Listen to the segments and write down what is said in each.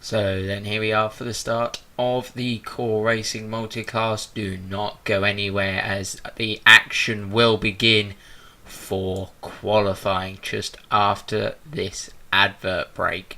So then here we are for the start of the Core Racing Multi-class. Do not go anywhere as the action will begin for qualifying just after this advert break.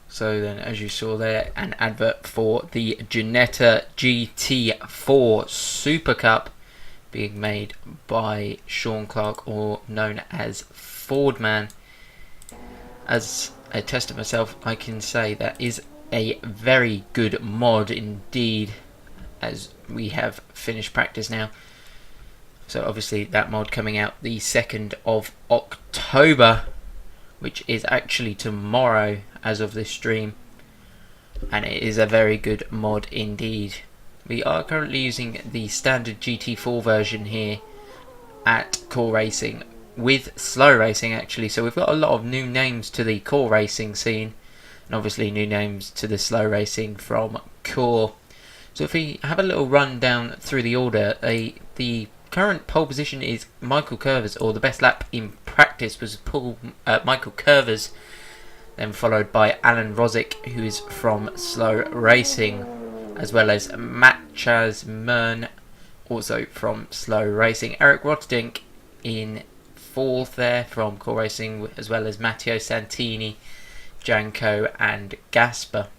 So then, as you saw there, an advert for the Ginetta GT4 Super Cup being made by Sean Clark, or known as Fordman. As a tester myself, I can say that is a very good mod indeed, as we have finished practice now. So obviously that mod coming out the 2nd of October, which is actually tomorrow as of this stream, and it is a very good mod indeed. We are currently using the standard GT4 version here at Core Racing with slow racing actually, so we've got a lot of new names to the Core Racing scene and obviously new names to the slow racing from Core. So if we have a little run down through the order, the current pole position is Michael Curvers, or the best lap in practice was Michael Curvers, then followed by Alan Rosick, who is from Slow Racing, as well as Matt Chasmern, also from Slow Racing. Eric Rotdink in 4th there from Core Racing, as well as Matteo Santini, Janko and Gaspar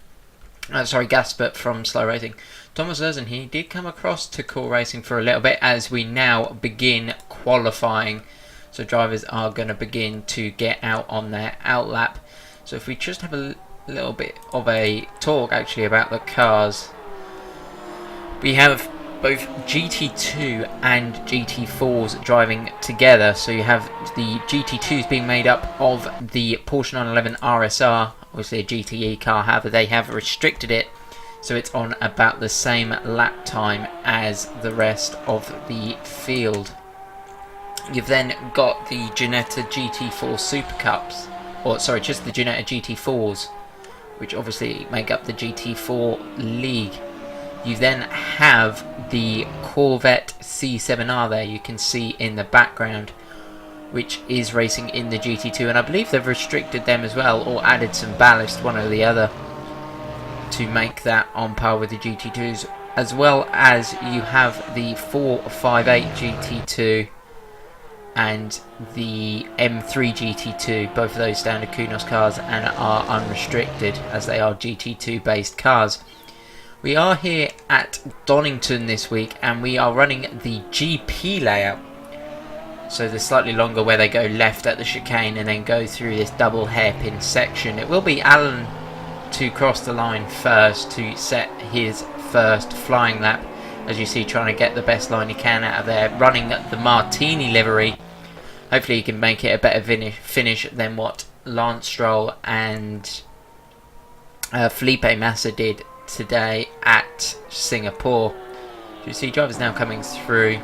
from Slow Racing. Thomas Erzen, he did come across to Core Racing for a little bit as we now begin qualifying. So drivers are going to begin to get out on their outlap. So if we just have a little bit of a talk actually about the cars, we have both GT2 and GT4s driving together. So you have the GT2s being made up of the Porsche 911 RSR, obviously a GTE car, however they have restricted it so it's on about the same lap time as the rest of the field. You've then got the Ginetta GT4 Super Cups, or sorry, just the Ginetta GT4s, which obviously make up the GT4 League. You then have the Corvette C7R there, you can see in the background, which is racing in the GT2, and I believe they've restricted them as well, or added some ballast, one or the other, to make that on par with the GT2s, as well as you have the 458 GT2 and the M3 GT2, both of those standard Kunos cars and are unrestricted as they are GT2 based cars. We are here at Donington this week and we are running the GP layout, so the slightly longer where they go left at the chicane and then go through this double hairpin section. It will be Alan to cross the line first to set his first flying lap, as you see, trying to get the best line he can out of there, running the Martini livery. Hopefully he can make it a better finish than what Lance Stroll and Felipe Massa did today at Singapore. You see drivers now coming through.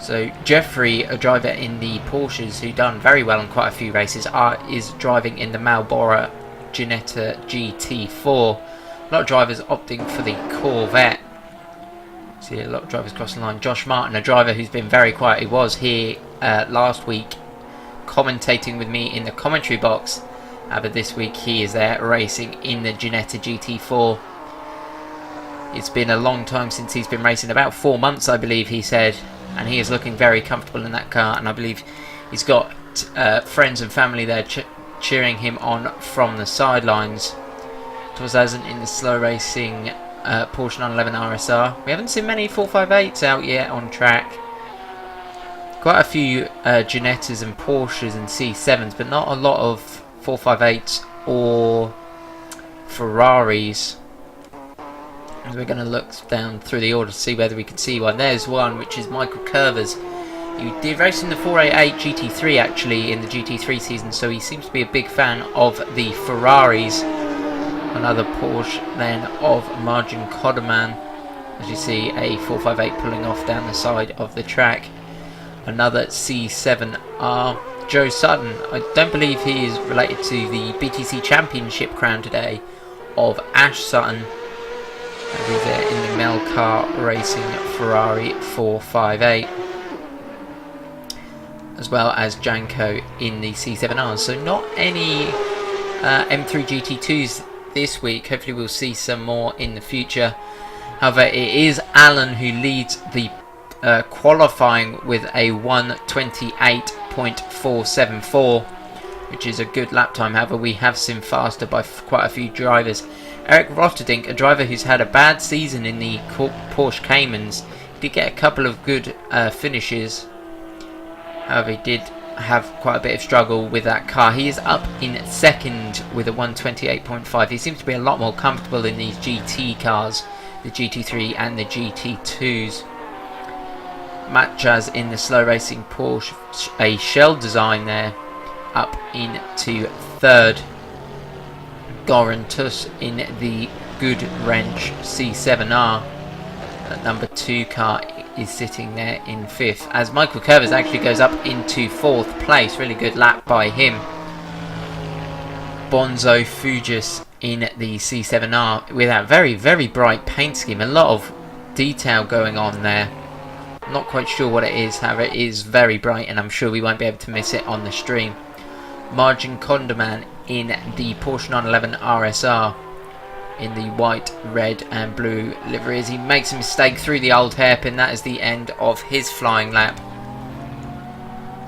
So Jeffrey, a driver in the Porsches who done very well in quite a few races, is driving in the Marlboro Ginetta GT4. A lot of drivers opting for the Corvette. See a lot of drivers crossing the line. Josh Martin, a driver who's been very quiet, he was here last week commentating with me in the commentary box, but this week he is there racing in the Ginetta GT4. It's been a long time since he's been racing, about 4 months I believe he said, and he is looking very comfortable in that car, and I believe he's got friends and family there cheering him on from the sidelines. 2000 in the slow racing Porsche 911 RSR. We haven't seen many 458s out yet on track. Quite a few Ginettas and Porsches and C7s, but not a lot of 458s or Ferraris. And we're going to look down through the order to see whether we can see one. There's one, which is Michael Curvers. He did race in the 488 GT3 actually in the GT3 season, so he seems to be a big fan of the Ferraris. Another Porsche then of Martin Kodeman. As you see, a 458 pulling off down the side of the track. Another C7R. Joe Sutton. I don't believe he is related to the BTC Championship crown today of Ash Sutton. And he's there in the Melcar Racing Ferrari 458. As well as Janko in the C7Rs. So not any M3 GT2s this week. Hopefully we'll see some more in the future. However, it is Alan who leads the qualifying with a 1:28.474, which is a good lap time. However, we have seen faster by quite a few drivers. Eric Rotterdink, a driver who's had a bad season in the Porsche Caymans, did get a couple of good finishes. However, he did have quite a bit of struggle with that car. He is up in second with a 1:28.5. He seems to be a lot more comfortable in these GT cars, the GT3 and the GT2s. Matt Jazz in the slow racing Porsche, a shell design there, up into third. Goran Tuss in the Good Wrench C7R, number 2 car, is sitting there in 5th, as Michael Curvers actually goes up into 4th place. Really good lap by him. Bonzo Fugis in the C7R with that very, very bright paint scheme. A lot of detail going on there. Not quite sure what it is, however it is very bright, and I'm sure we won't be able to miss it on the stream. Martin Konderman in the Porsche 911 RSR in the white, red and blue livery, as he makes a mistake through the old hairpin. That is the end of his flying lap,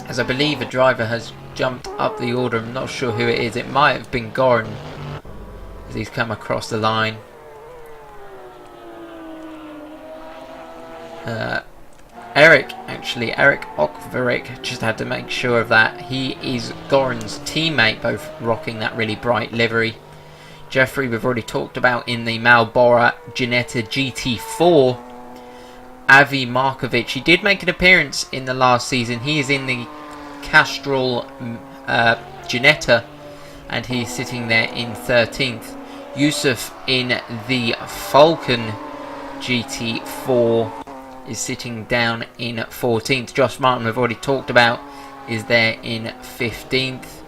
as I believe a driver has jumped up the order. I'm not sure who it is. It might have been Goran, as he's come across the line. Eric Okveric, just had to make sure of that. He is Goran's teammate, both rocking that really bright livery. Jeffrey, we've already talked about in the Marlboro Ginetta GT4. Avi Markovic, he did make an appearance in the last season. He is in the Castrol Ginetta, and he's sitting there in 13th. Yusuf in the Falcon GT4 is sitting down in 14th. Josh Martin, we've already talked about, is there in 15th.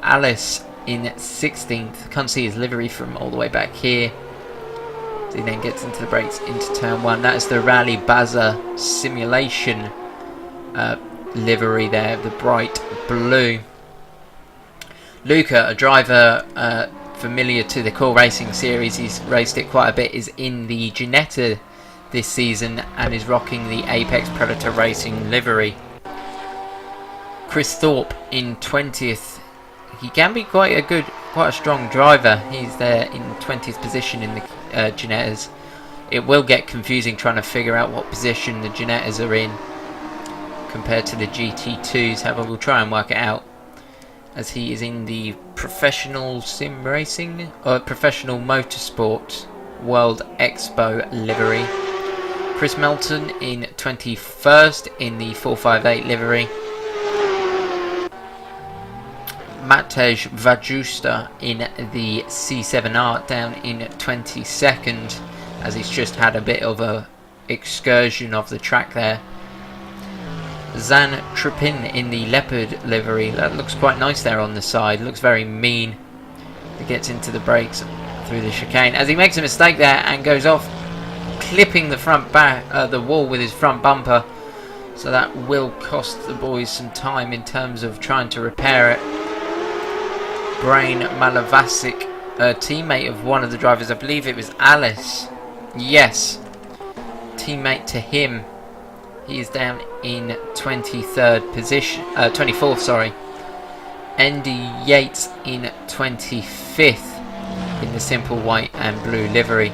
Alice in 16th. Can't see his livery from all the way back here. So he then gets into the brakes into turn 1. That is the Rally Baza simulation livery there, the bright blue. Luca, a driver familiar to the Core Racing series, he's raced it quite a bit, is in the Ginetta this season and is rocking the Apex Predator Racing livery. Chris Thorpe in 20th. He can be quite a strong driver. He's there in 20th position in the Ginettas. It will get confusing trying to figure out what position the Ginettas are in compared to the GT2s. However, we'll try and work it out, as he is in the Professional Sim Racing or Professional Motorsport World Expo livery. Chris Melton in 21st in the 458 livery. Matej Vajusta in the C7R down in 22nd, as he's just had a bit of a excursion of the track there. Zan Trippin in the Leopard livery. That looks quite nice there on the side. Looks very mean. He gets into the brakes through the chicane, as he makes a mistake there and goes off, clipping the the wall with his front bumper. So that will cost the boys some time in terms of trying to repair it. Brain Malavasic, a teammate of one of the drivers, I believe it was Alice. Yes, teammate to him. He is down in 23rd position, 24th, sorry. Andy Yates in 25th. in the simple white and blue livery.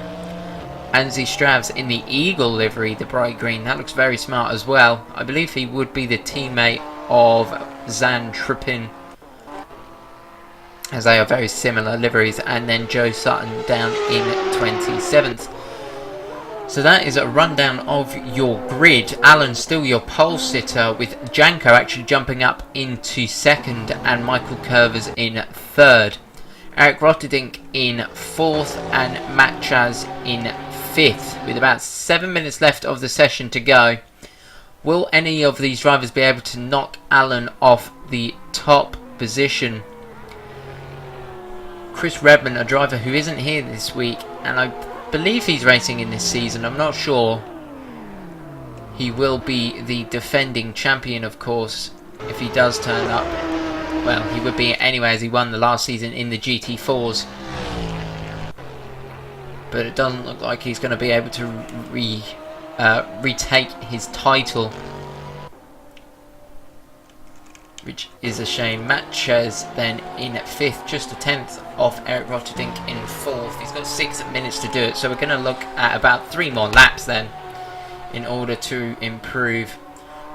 Anzi Stravs in the Eagle livery, the bright green. That looks very smart as well. I believe he would be the teammate of Zan Trippin, as they are very similar liveries. And then Joe Sutton down in 27th. So that is a rundown of your grid. Alan still your pole sitter, with Janko actually jumping up into second and Michael Curvers in third. Eric Rotterdink in fourth and Matt Chaz in fifth, with about 7 minutes left of the session to go. Will any of these drivers be able to knock Alan off the top position? Chris Redman, a driver who isn't here this week, and I believe he's racing in this season, I'm not sure. He will be the defending champion, of course, if he does turn up. Well, he would be anyway, as he won the last season in the GT4s. But it doesn't look like he's going to be able to retake his title, which is a shame. Matt Chez then in fifth, just a tenth off Eric Rotterdink in fourth. He's got 6 minutes to do it, so we're going to look at about 3 more laps then in order to improve.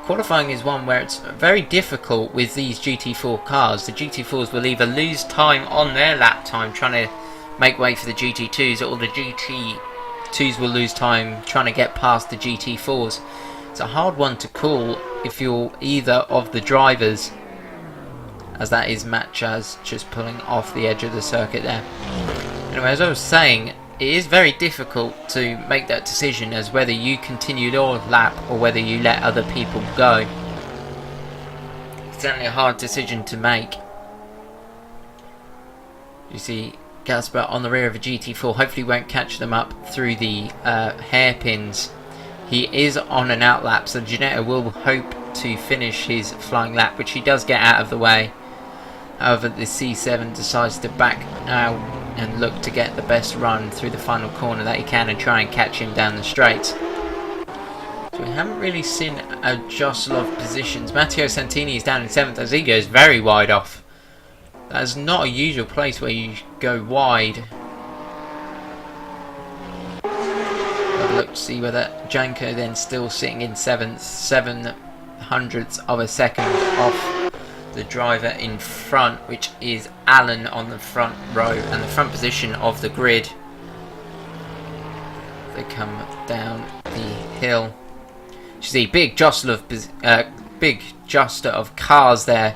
Qualifying is one where it's very difficult with these GT4 cars. The GT4s will either lose time on their lap time trying to make way for the GT2s, or the GT2s will lose time trying to get past the GT4s. It's a hard one to call if you're either of the drivers, as that is Matt Chaz just pulling off the edge of the circuit there. Anyway, as I was saying, it is very difficult to make that decision as whether you continue your lap or whether you let other people go. It's certainly a hard decision to make. You see Gasper on the rear of a GT4, hopefully won't catch them up through the hairpins. He is on an out lap, so Ginetta will hope to finish his flying lap, which he does get out of the way. However, the C7 decides to back now and look to get the best run through the final corner that he can and try and catch him down the straight. So we haven't really seen a jostle of positions. Matteo Santini is down in 7th as he goes very wide off. That's not a usual place where you go wide. Have a look to see whether Janko then still sitting in 7th, 7/100ths of a second off the driver in front, which is Alan on the front row and the front position of the grid. They come down the hill. You see big jostle of cars there.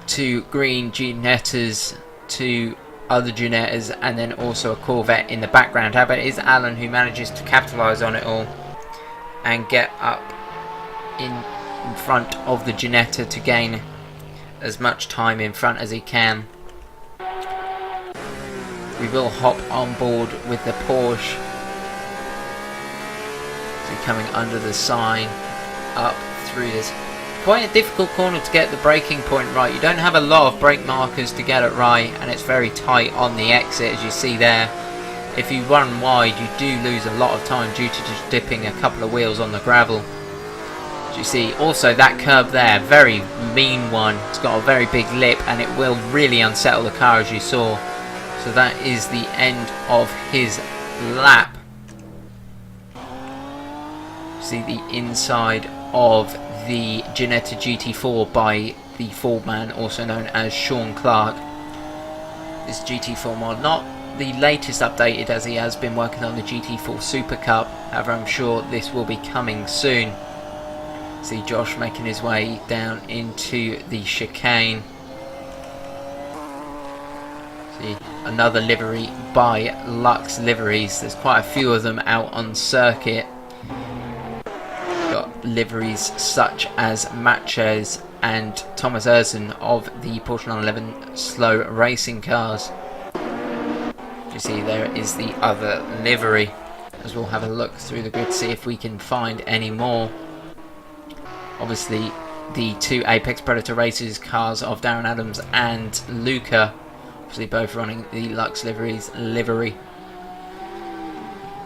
2 green Ginettas, 2 other Ginettas, and then also a Corvette in the background. However, it is Alan who manages to capitalise on it all and get up in front of the Ginetta to gain as much time in front as he can. We will hop on board with the Porsche. So coming under the sign, up through this. Quite a difficult corner to get the braking point right. You don't have a lot of brake markers to get it right, and it's very tight on the exit, as you see there. If you run wide, you do lose a lot of time due to just dipping a couple of wheels on the gravel. As you see, also that curb there, very mean one. It's got a very big lip, and it will really unsettle the car, as you saw. So that is the end of his lap. See the inside of the Ginetta GT4 by the Ford man, also known as Sean Clark. This GT4 mod, not the latest updated, as he has been working on the GT4 Super Cup. However, I'm sure this will be coming soon. See Josh making his way down into the chicane. See another livery by Lux Liveries. There's quite a few of them out on circuit. Got liveries such as Matches and Thomas Erson of the Porsche 911 slow racing cars. You see there is the other livery, as we'll have a look through the grid, see if we can find any more. Obviously the 2 Apex Predator Racers cars of Darren Adams and Luca, obviously both running the Lux Liveries livery.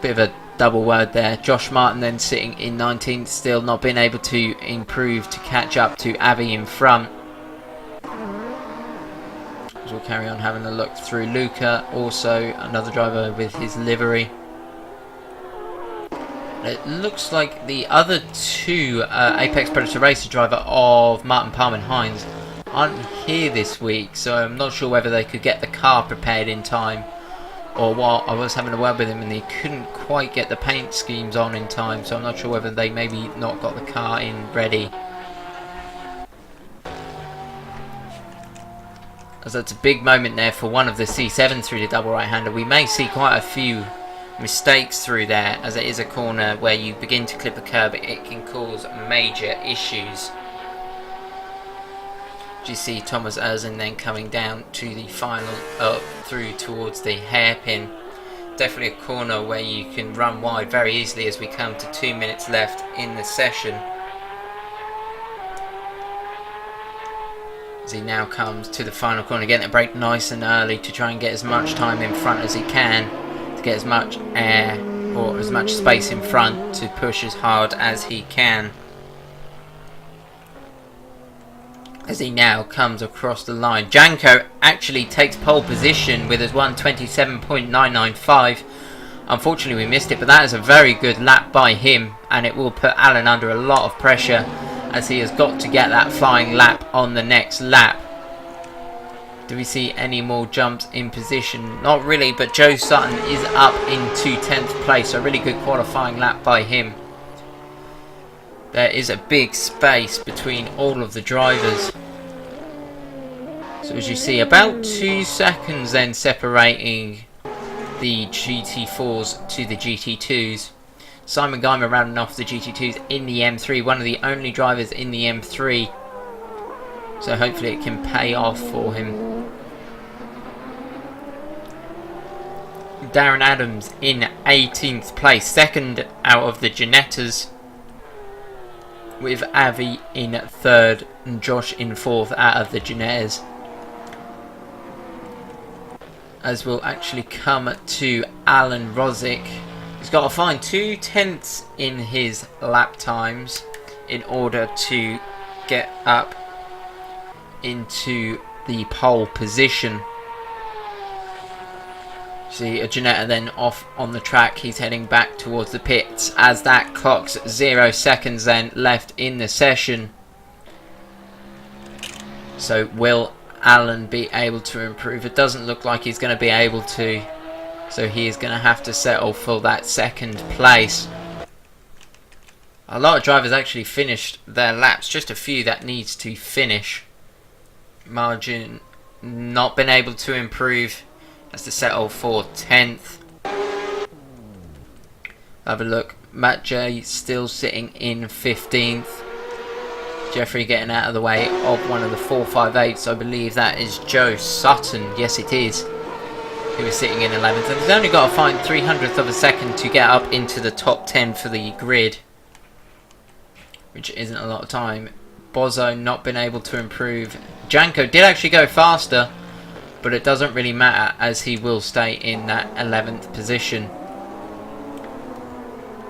Bit of a double word there. Josh Martin then sitting in 19th, still not been able to improve to catch up to Avi in front. As we'll carry on having a look through Luca, also another driver with his livery. It looks like the other two Apex Predator Racer driver of Martin Palm and Hines aren't here this week, so I'm not sure whether they could get the car prepared in time or what. I was having a word with him and they couldn't quite get the paint schemes on in time, so I'm not sure whether they maybe not got the car in ready. As that's a big moment there for one of the C7s through the double right-hander. We may see quite a few mistakes through there, as it is a corner where you begin to clip the curb. It can cause major issues. You see Thomas Erzin then coming down to the final, through towards the hairpin. Definitely a corner where you can run wide very easily as we come to 2 minutes left in the session. As he now comes to the final corner, getting the brake nice and early to try and get as much time in front as he can, to get as much air or as much space in front to push as hard as he can. As he now comes across the line, Janko actually takes pole position with his 1:27.995. Unfortunately we missed it, but that is a very good lap by him, and it will put Alan under a lot of pressure as he has got to get that flying lap on the next lap. Do we see any more jumps in position? Not really, but Joe Sutton is up into 10th place, so a really good qualifying lap by him. There is a big space between all of the drivers. So as you see, about 2 seconds then separating the GT4s to the GT2s. Simon Geimer rounding off the GT2s in the M3, one of the only drivers in the M3. So hopefully it can pay off for him. Darren Adams in 18th place, second out of the Ginettas, with Avi in 3rd and Josh in 4th out of the Ginettas. As we'll actually come to Alan Rosick. He's got to find 2/10 in his lap times in order to get up into the pole position. See a Ginetta then off on the track. He's heading back towards the pits as that clocks 0 seconds then left in the session. So will Alan be able to improve? It doesn't look like he's going to be able to. So he is going to have to settle for that 2nd place. A lot of drivers actually finished their laps. Just a few that needs to finish. Margin not been able to improve. Has to settle for 10th. Have a look. Matt J still sitting in 15th. Jeffrey getting out of the way of one of the 458s. I believe that is Joe Sutton. Yes, it is. He was sitting in 11th. And he's only got to find 300th of a second to get up into the top 10 for the grid, which isn't a lot of time. Bozo not been able to improve. Janko did actually go faster, but it doesn't really matter as he will stay in that 11th position.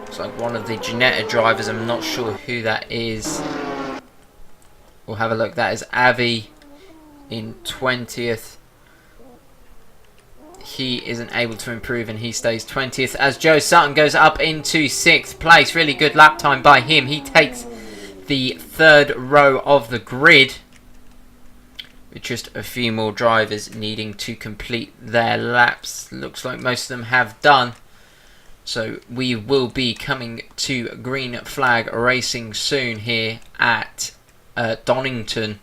Looks like one of the Ginetta drivers. I'm not sure who that is. We'll have a look. That is Avi in 20th. He isn't able to improve and he stays 20th as Joe Sutton goes up into 6th place. Really good lap time by him. He takes the 3rd row of the grid, with just a few more drivers needing to complete their laps. Looks like most of them have done. So we will be coming to green flag racing soon here at Donington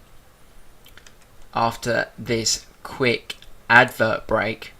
after this quick advert break.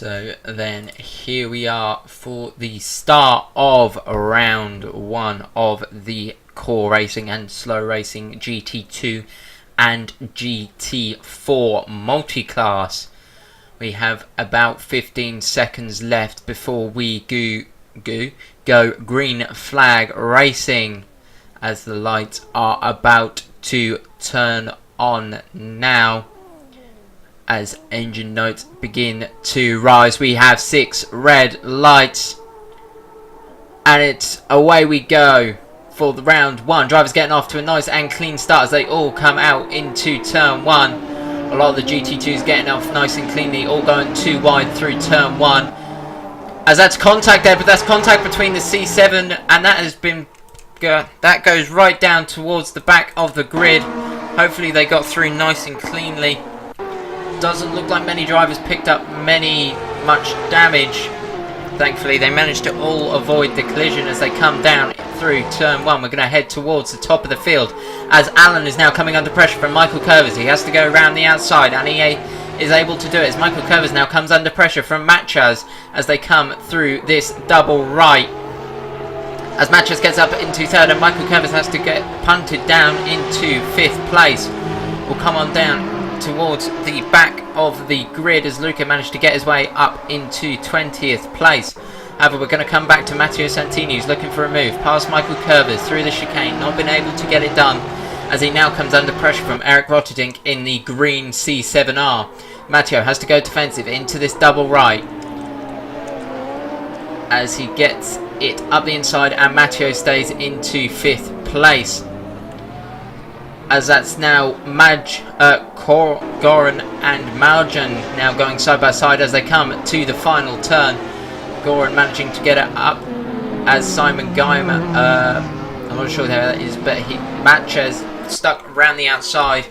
So then here we are for the start of round 1 of the core racing and slow racing GT2 and GT4 Multi-class. We have about 15 seconds left before we go green flag racing, as the lights are about to turn on now. As engine notes begin to rise, we have 6 red lights, and it's away we go for the round 1. Drivers getting off to a nice and clean start as they all come out into turn 1. A lot of the GT2s getting off nice and cleanly, all going too wide through turn 1. As that's contact there, but that's contact between the C7, and that has been that goes right down towards the back of the grid. Hopefully they got through nice and cleanly. Doesn't look like many drivers picked up much damage. Thankfully they managed to all avoid the collision as they come down through turn 1. We're going to head towards the top of the field as Alan is now coming under pressure from Michael Curvers. He has to go around the outside, and he is able to do it as Michael Curvers now comes under pressure from Matchas as they come through this double right. As Matchas gets up into 3rd, and Michael Curvers has to get punted down into 5th place. We'll come on down towards the back of the grid as Luca managed to get his way up into 20th place. However, we're going to come back to Matteo Santini, who's looking for a move past Michael Curvers through the chicane, not been able to get it done as he now comes under pressure from Eric Rotterdink in the green C7R. Matteo has to go defensive into this double right as he gets it up the inside, and Matteo stays into 5th place. As that's now Goran and Maljan now going side by side as they come to the final turn. Goran managing to get it up as Simon Geimer, I'm not sure who that is, but Matches stuck around the outside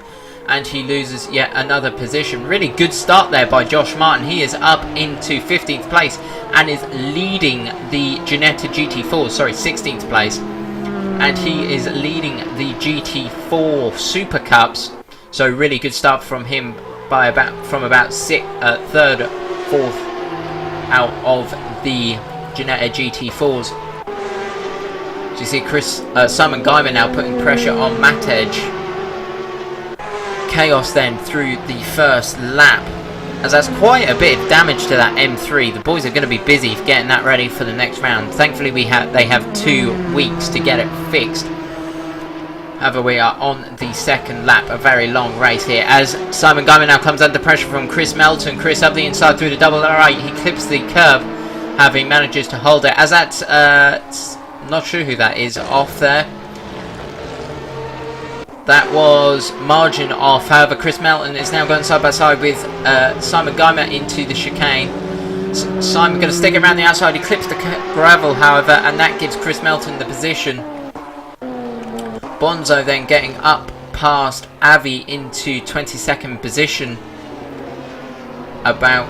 and he loses yet another position. Really good start there by Josh Martin. He is up into 15th place and is leading the Ginetta GT4, 16th place. And he is leading the GT4 Super Cups, so really good start from him by about 3rd, 4th out of the Ginetta GT4s. So you see Simon Guyman now putting pressure on Matej. Chaos then through the first lap, as that's quite a bit of damage to that M3. The boys are going to be busy getting that ready for the next round. Thankfully they have 2 weeks to get it fixed. However, we are on the 2nd lap, a very long race here as Simon Guyman now comes under pressure from Chris Melton. Chris up the inside through the double right, he clips the curb, having manages to hold it, as that's not sure who that is off there. That was margin off. However, Chris Melton is now going side by side with Simon Guymer into the chicane. Simon going to stick around the outside. He clips the gravel, however, and that gives Chris Melton the position. Bonzo then getting up past Avi into 22nd position. About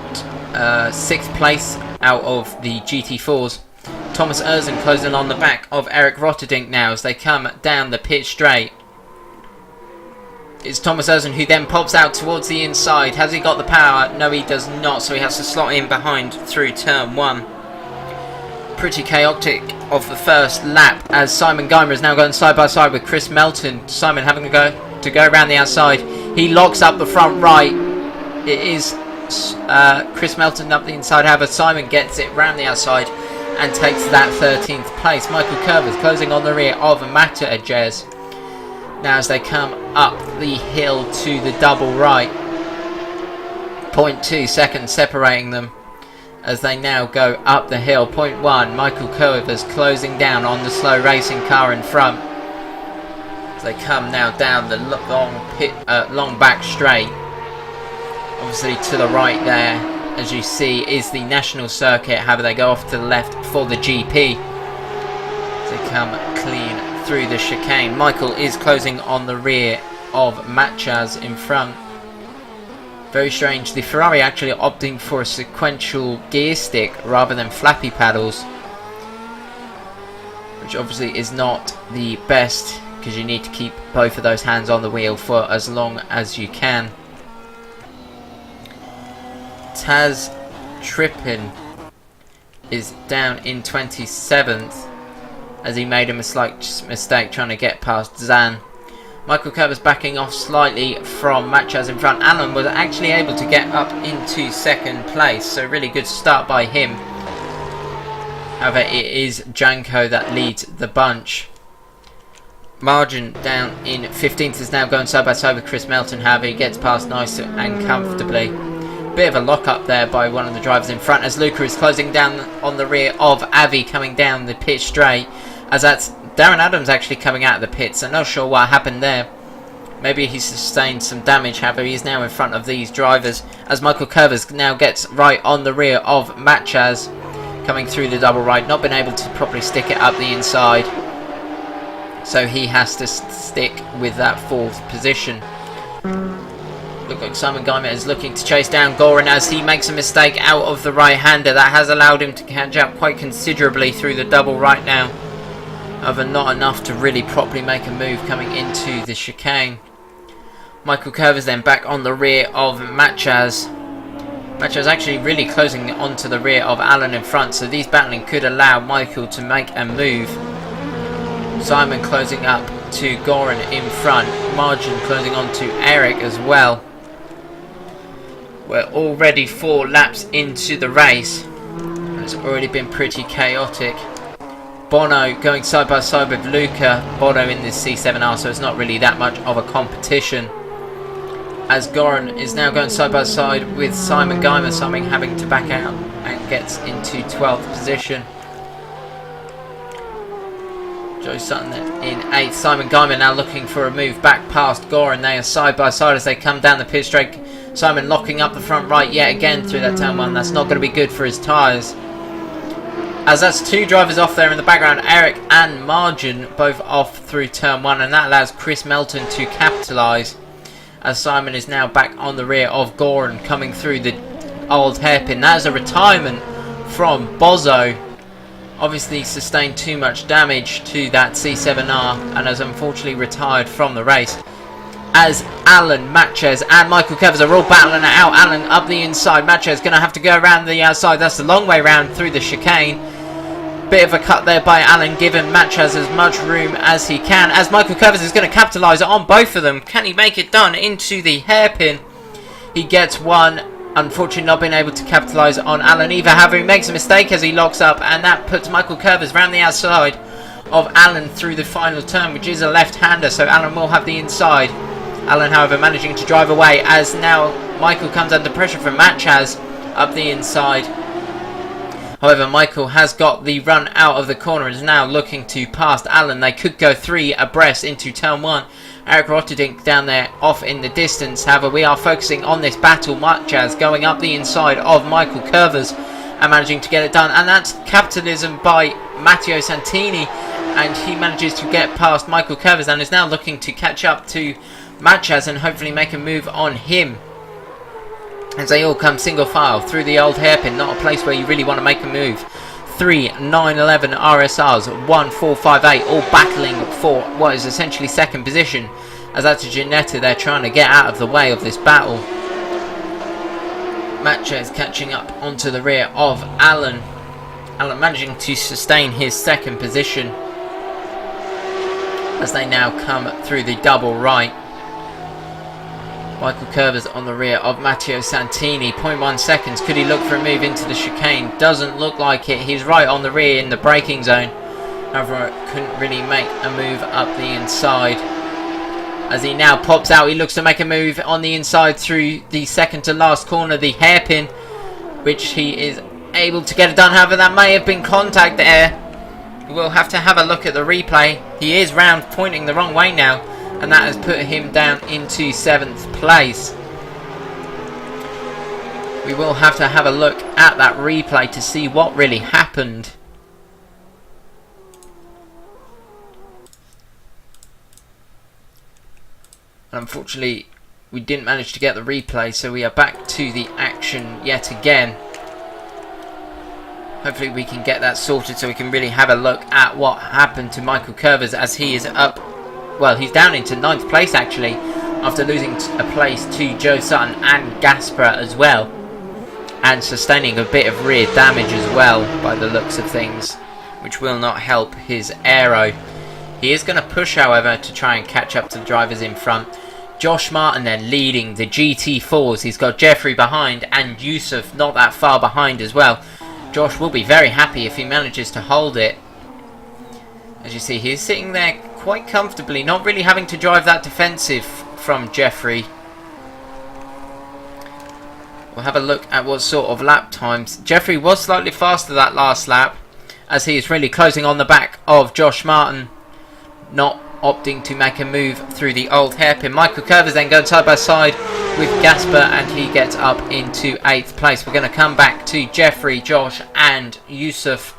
6th place out of the GT4s. Thomas Erzen closing on the back of Eric Rotterdink now as they come down the pit straight. It's Thomas Erzen who then pops out towards the inside. Has he got the power? No, he does not, so he has to slot in behind through turn 1. Pretty chaotic of the first lap as Simon Guymer is now going side by side with Chris Melton. Simon having to go around the outside. He locks up the front right. It is Chris Melton up the inside. However, Simon gets it round the outside and takes that 13th place. Michael Curvers closing on the rear of Mata Ajez. Now as they come up the hill to the double right, 0.2 seconds separating them as they now go up the hill. 0.1, Michael Curvers closing down on the slow racing car in front as they come now down the long back straight. Obviously to the right there, as you see, is the national circuit. However, they go off to the left for the GP as they come clean through the chicane. Michael is closing on the rear of Matchas in front. Very strange, the Ferrari actually opting for a sequential gear stick rather than flappy paddles, which obviously is not the best because you need to keep both of those hands on the wheel for as long as you can. Taz Trippin is down in 27th as he made a slight mistake trying to get past Zan. Michael Curver's backing off slightly from Matchaz in front. Alan was actually able to get up into second place, so really good start by him. However, it is Janko that leads the bunch. Margin down in 15th is now going side by side with Chris Melton. However, he gets past nice and comfortably. Bit of a lock up there by one of the drivers in front as Luca is closing down on the rear of Avi coming down the pit straight, as that's Darren Adams actually coming out of the pits. I'm not sure what happened there. Maybe he sustained some damage. However, he's now in front of these drivers as Michael Curvers now gets right on the rear of Matchaz coming through the double right. Not been able to properly stick it up the inside, so he has to stick with that 4th position. Look like Simon Guyman is looking to chase down Goran as he makes a mistake out of the right-hander. That has allowed him to catch up quite considerably through the double right now. However, not enough to really properly make a move coming into the chicane. Michael Curvers then back on the rear of Matchaz. Matchaz actually really closing onto the rear of Alan in front, so these battling could allow Michael to make a move. Simon closing up to Goran in front. Margin closing on to Eric as well. We're already 4 laps into the race. It's already been pretty chaotic. Bono going side by side with Luca. Bono in this C7R, so it's not really that much of a competition. As Goran is now going side by side with Simon Guymer. Simon having to back out and gets into 12th position. Joe Sutton in 8th. Simon Guymer now looking for a move back past Goran. They are side by side as they come down the pit straight. Simon locking up the front right yet again through that turn 1. That's not going to be good for his tyres. As that's 2 drivers off there in the background. Eric and Margin both off through turn 1. And that allows Chris Melton to capitalise. As Simon is now back on the rear of Goran coming through the old hairpin. That is a retirement from Bozo. Obviously sustained too much damage to that C7R and has unfortunately retired from the race. As Alan, Matchez and Michael Curvers are all battling it out. Alan up the inside. Matchez going to have to go around the outside. That's the long way round through the chicane. Bit of a cut there by Alan, giving Matchez as much room as he can. As Michael Curvers is going to capitalise on both of them. Can he make it done into the hairpin? He gets one. Unfortunately not being able to capitalise on Alan either. However, he makes a mistake as he locks up, and that puts Michael Curvers round the outside of Alan through the final turn, which is a left-hander, so Alan will have the inside. Alan, however, managing to drive away as now Michael comes under pressure from Matchaz up the inside. However, Michael has got the run out of the corner and is now looking to pass Alan. They could go 3 abreast into turn 1. Eric Rotterdink down there off in the distance. However, we are focusing on this battle. Matchaz going up the inside of Michael Curvers and managing to get it done. And that's capitalism by Matteo Santini. And he manages to get past Michael Curvers and is now looking to catch up to Matchaz and hopefully make a move on him. As they all come single file through the old hairpin. Not a place where you really want to make a move. 3 911 RSRs, 1 458, all battling for what is essentially second position. As that's a Ginetta, they're trying to get out of the way of this battle. Matchez catching up onto the rear of Alan. Alan managing to sustain his second position as they now come through the double right. Michael Curvers on the rear of Matteo Santini. 0.1 seconds. Could he look for a move into the chicane? Doesn't look like it. He's right on the rear in the braking zone. However, couldn't really make a move up the inside. As he now pops out, he looks to make a move on the inside through the second to last corner, the hairpin, which he is able to get it done. However, that may have been contact there. We'll have to have a look at the replay. He is round pointing the wrong way now, and that has put him down into 7th place. We will have to have a look at that replay to see what really happened. Unfortunately, we didn't manage to get the replay, so we are back to the action yet again. Hopefully we can get that sorted so we can really have a look at what happened to Michael Curvers, as he is up. Well, he's down into 9th place actually, after losing a place to Joe Sutton and Gaspar as well. and sustaining a bit of rear damage as well by the looks of things, which will not help his aero. He is going to push, however, to try and catch up to the drivers in front. Josh Martin then leading the GT4s. He's got Jeffrey behind and Yusuf not that far behind as well. Josh will be very happy if he manages to hold it. As you see, he's sitting there quite comfortably, not really having to drive that defensive from Jeffrey. We'll have a look at what sort of lap times. Jeffrey was slightly faster that last lap, as he is really closing on the back of Josh Martin, not opting to make a move through the old hairpin. Michael Curvers then going side by side with Gasper, and he gets up into 8th place. We're going to come back to Jeffrey, Josh and Yusuf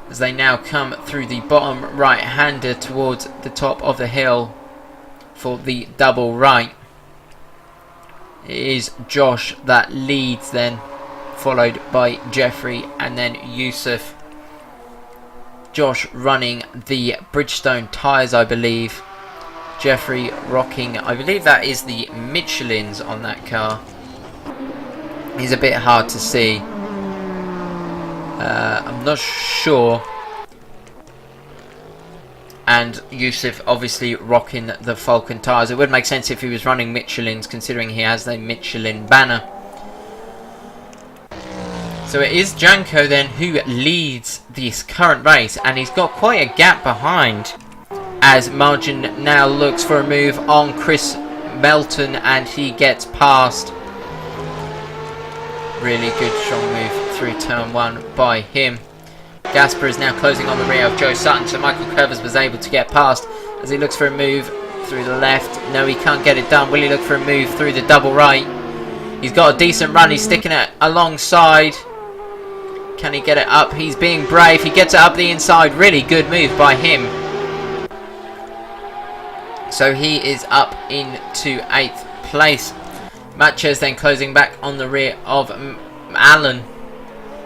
as they now come through the bottom right-hander towards the top of the hill for the double right. It is Josh that leads then, followed by Jeffrey and then Yusuf. Josh running the Bridgestone tyres, I believe. Jeffrey rocking, I believe that is the Michelins on that car. He's a bit hard to see. I'm not sure. And Yusuf obviously rocking the Falcon tyres. It would make sense if he was running Michelins, considering he has the Michelin banner. So it is Janko then who leads this current race, and he's got quite a gap behind, as Margin now looks for a move on Chris Melton, and he gets past. Really good strong move through turn 1 by him. Gasper is now closing on the rear of Joe Sutton, so Michael Curvers was able to get past as he looks for a move through the left. No, he can't get it done. Will he look for a move through the double right? He's got a decent run. He's sticking it alongside. Can he get it up? He's being brave. He gets it up the inside. Really good move by him. So he is up into 8th place. Matches then closing back on the rear of Allen,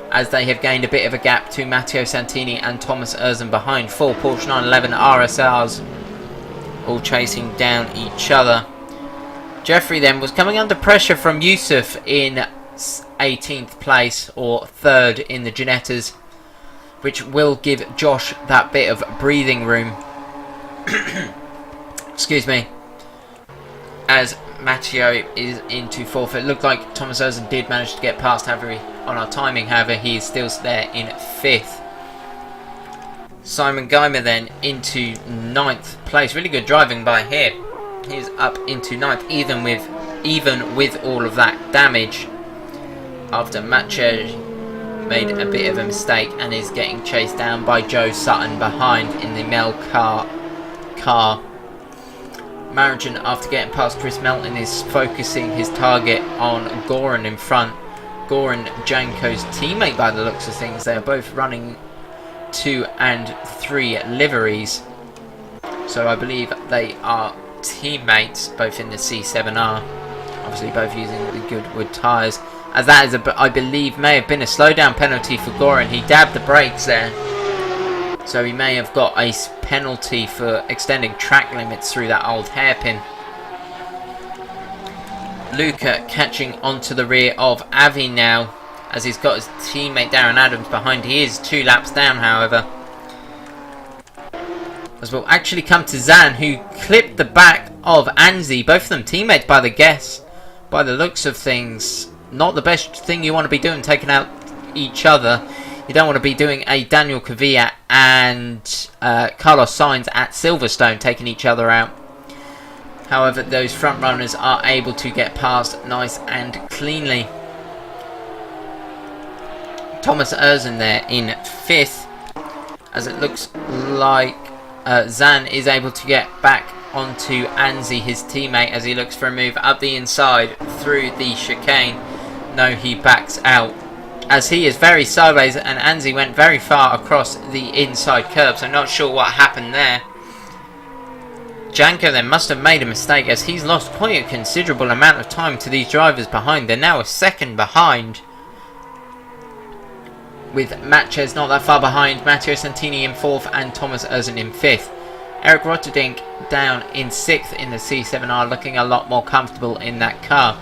as they have gained a bit of a gap to Matteo Santini and Thomas Erzen behind. 4 Porsche 911 RSRs all chasing down each other. Jeffrey then was coming under pressure from Yusuf in 18th place, or 3rd in the Ginettas, which will give Josh that bit of breathing room. Excuse me. As Matteo is into 4th. It looked like Thomas Erzen did manage to get past Avery on our timing, however he is still there in 5th. Simon Geimer then into 9th place. Really good driving by him. He's up into 9th, even with all of that damage, after Matteo made a bit of a mistake and is getting chased down by Joe Sutton behind in the Mel car. Marijan, after getting past Chris Melton, is focusing his target on Goran in front. Goran, Janko's teammate by the looks of things. They are both running 2 and 3 liveries, so I believe they are teammates, both in the C7R. Obviously both using the Goodwood tyres, as that is I believe may have been a slowdown penalty for Goran. He dabbed the brakes there, so he may have got a penalty for extending track limits through that old hairpin. Luca catching onto the rear of Avi now, as he's got his teammate Darren Adams behind. He is 2 laps down, however. As we'll actually come to Zan, who clipped the back of Anzi. Both of them teammates by the looks of things. Not the best thing you want to be doing, taking out each other. You don't want to be doing a Daniel Kvyat and Carlos Sainz at Silverstone, taking each other out. However, those front runners are able to get past nice and cleanly. Thomas Erzen there in 5th, as it looks like Zan is able to get back onto Anzi, his teammate, as he looks for a move up the inside through the chicane. No, he backs out, as he is very sideways, and Anzi went very far across the inside curb, so not sure what happened there. Janko then must have made a mistake, as he's lost quite a considerable amount of time to these drivers behind. They're now a second behind, with Matches not that far behind, Matteo Santini in 4th and Thomas Erzen in 5th. Eric Rotterdink down in 6th in the C7R, looking a lot more comfortable in that car.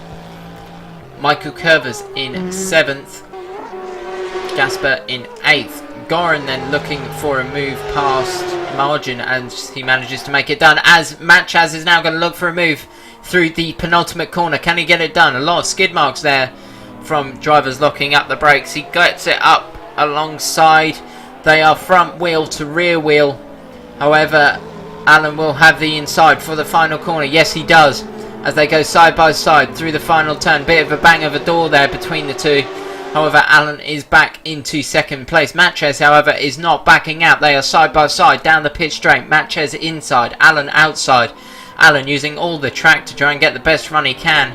Michael Curvers in 7th. Gasper in 8th. Goran then looking for a move past Margin, and he manages to make it done, as Matt Chaz is now going to look for a move through the penultimate corner. Can he get it done? A lot of skid marks there from drivers locking up the brakes. He gets it up alongside. They are front wheel to rear wheel. However, Alan will have the inside for the final corner. Yes, he does, as they go side by side through the final turn. Bit of a bang of a door there between the two. However, Alan is back into second place. Matches, however, is not backing out. They are side by side down the pit straight. Matches inside, Alan outside. Alan using all the track to try and get the best run he can.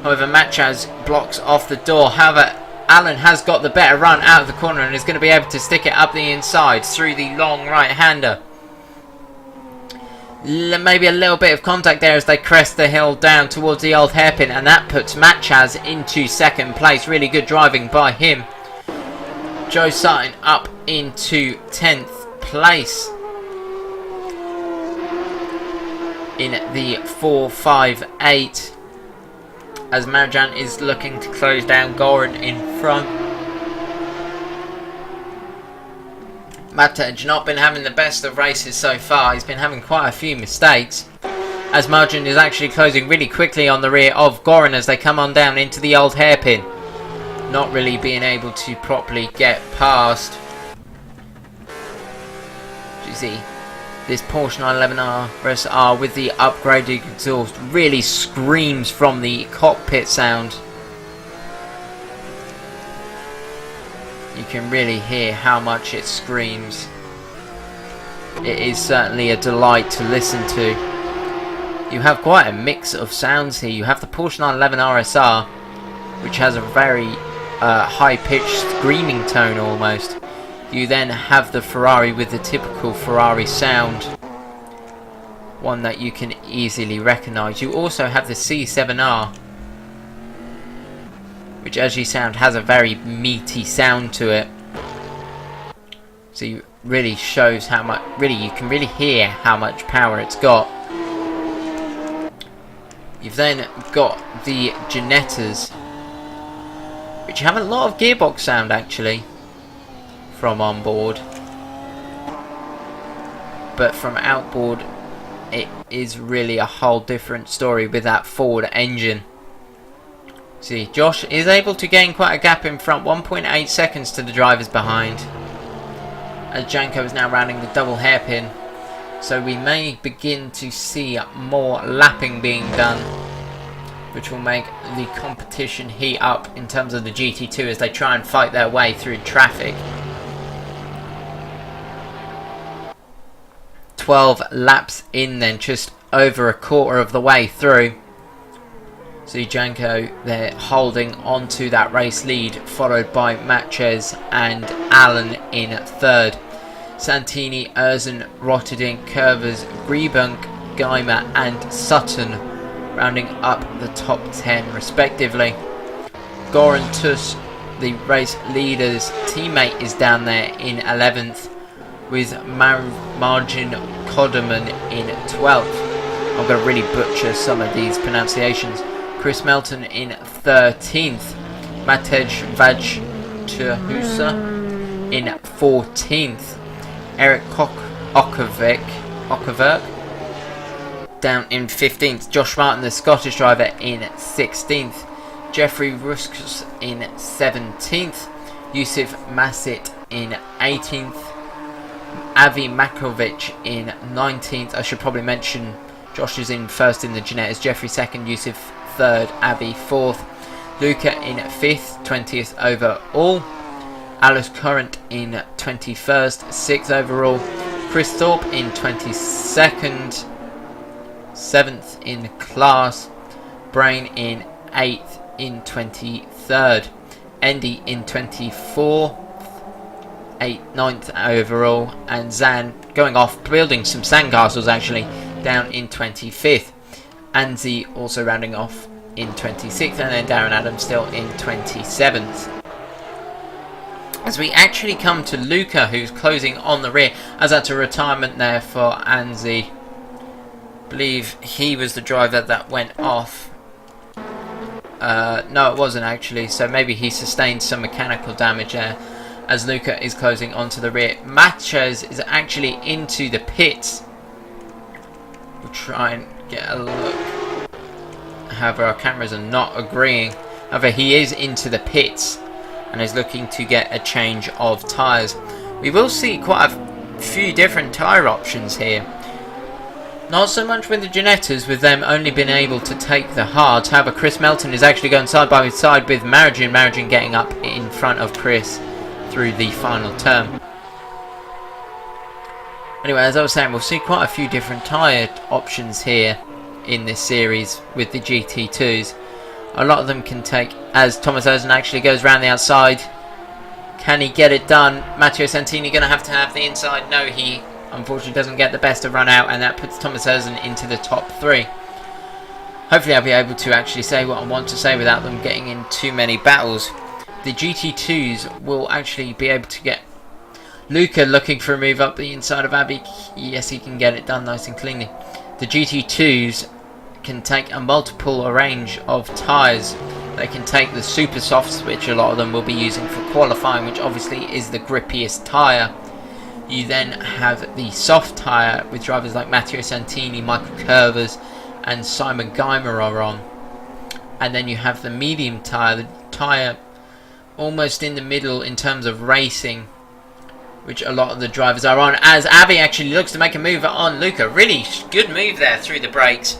However, Matches blocks off the door. However, Alan has got the better run out of the corner and is going to be able to stick it up the inside through the long right-hander. Maybe a little bit of contact there as they crest the hill down towards the old hairpin, and that puts Matt Chaz into second place. Really good driving by him. Joe Sutton up into 10th place in the 458, as Marjan is looking to close down Goran in front. Matej not been having the best of races so far. He's been having quite a few mistakes, as Marjan is actually closing really quickly on the rear of Goran as they come on down into the old hairpin, not really being able to properly get past. You see, this Porsche 911 RSR with the upgraded exhaust really screams from the cockpit sound. You can really hear how much it screams. It is certainly a delight to listen to. You have quite a mix of sounds here. You have the Porsche 911 RSR, which has a very high-pitched screaming tone almost. You then have the Ferrari with the typical Ferrari sound, one that you can easily recognise. You also have the C7R, which, as you sound, has a very meaty sound to it. So you really shows how much, you can really hear how much power it's got. You've then got the Ginettas, which have a lot of gearbox sound actually from on board, but from outboard it is really a whole different story with that Ford engine. See, Josh is able to gain quite a gap in front, 1.8 seconds to the drivers behind, as Janko is now rounding the double hairpin. So we may begin to see more lapping being done, which will make the competition heat up in terms of the GT2 as they try and fight their way through traffic. 12 laps in then, just over a quarter of the way through. See Janko there holding on to that race lead, followed by Matches and Allen in third. Santini, Erzen, Rotterdam, Curvers, Griebunk, Geimer and Sutton rounding up the top 10 respectively. Goran Tuss, the race leader's teammate, is down there in 11th, with Margin Kodeman in 12th. I'm going to really butcher some of these pronunciations. Chris Melton in 13th. Matej Vajtuhusa in 14th. Eric Okoverk down in 15th. Josh Martin, the Scottish driver, in 16th. Jeffrey Ruskus in 17th. Yusuf Masit in 18th. Avi Makovic in 19th. I should probably mention Josh is in first in the Ginettas, Jeffrey second, Yusuf third, Avi fourth, Luca in 5th, 20th overall, Alice Current in 21st, 6th overall, Chris Thorpe in 22nd, 7th in class, Brain in 8th, in 23rd, Andy in 24th, 9th overall, and Zan going off, building some sandcastles actually, down in 25th. Anzi also rounding off in 26th, and then Darren Adams still in 27th. As we actually come to Luca, who's closing on the rear, as that's a retirement there for Anzi. I believe he was the driver that went off No, it wasn't actually. So maybe he sustained some mechanical damage there. As Luca is closing onto the rear, Matthews is actually into the pits. We'll try and get a look. However, our cameras are not agreeing. However, he is into the pits and is looking to get a change of tyres. We will see quite a few different tyre options here. Not so much with the Ginettas, with them only being able to take the hards. However, Chris Melton is actually going side by side with Marigin. Marigin getting up in front of Chris through the final turn. Anyway, as I was saying, we'll see quite a few different tyre options here in this series with the GT2s. A lot of them can take, as Thomas Ozen actually goes around the outside. Can he get it done? Matteo Santini going to have the inside. No, he unfortunately doesn't get the best of run out, and that puts Thomas Ozen into the top 3. Hopefully I'll be able to actually say what I want to say without them getting in too many battles. The GT2s will actually be able to get Luca looking for a move up the inside of Abby. Yes, he can get it done nice and cleanly. The GT2s can take a multiple range of tyres. They can take the super softs, which a lot of them will be using for qualifying, which obviously is the grippiest tyre. You then have the soft tyre with drivers like Matteo Santini, Michael Curvers and Simon Geimer are on. And then you have the medium tyre, the tyre almost in the middle in terms of racing, which a lot of the drivers are on, as Avi actually looks to make a move on Luca. Really good move there through the brakes.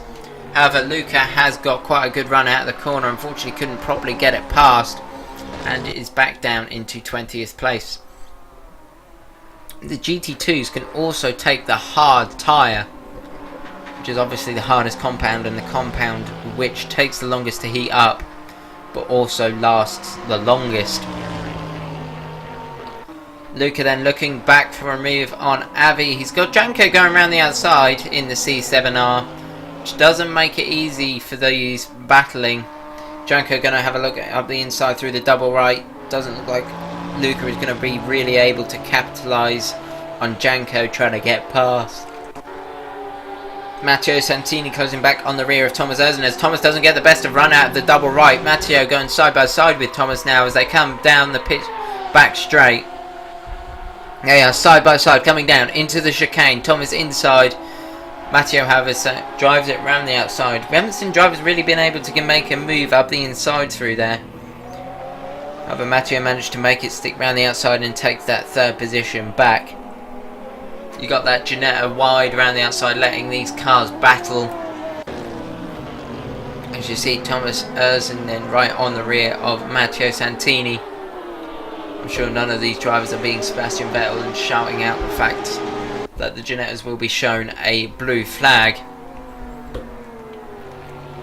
However, Luca has got quite a good run out of the corner. Unfortunately couldn't properly get it past and is back down into 20th place. The GT2s can also take the hard tyre, which is obviously the hardest compound, and the compound which takes the longest to heat up but also lasts the longest. Luca then looking back for a move on Avi. He's got Janko going around the outside in the C7R, which doesn't make it easy for these battling. Janko going to have a look up the inside through the double right. Doesn't look like Luca is going to be really able to capitalise on Janko trying to get past. Matteo Santini closing back on the rear of Thomas Ozen as Thomas doesn't get the best of run out of the double right. Matteo going side by side with Thomas now as they come down the pitch back straight. They are side by side coming down into the chicane. Thomas inside. Matteo, however, drives it round the outside. We haven't seen drivers really been able to make a move up the inside through there. However, Matteo managed to make it stick round the outside and take that 3rd position back. You got that Ginetta wide around the outside, letting these cars battle. As you see, Thomas Ozen then right on the rear of Matteo Santini. I'm sure none of these drivers are being Sebastian Vettel and shouting out the fact that the Ginettas will be shown a blue flag.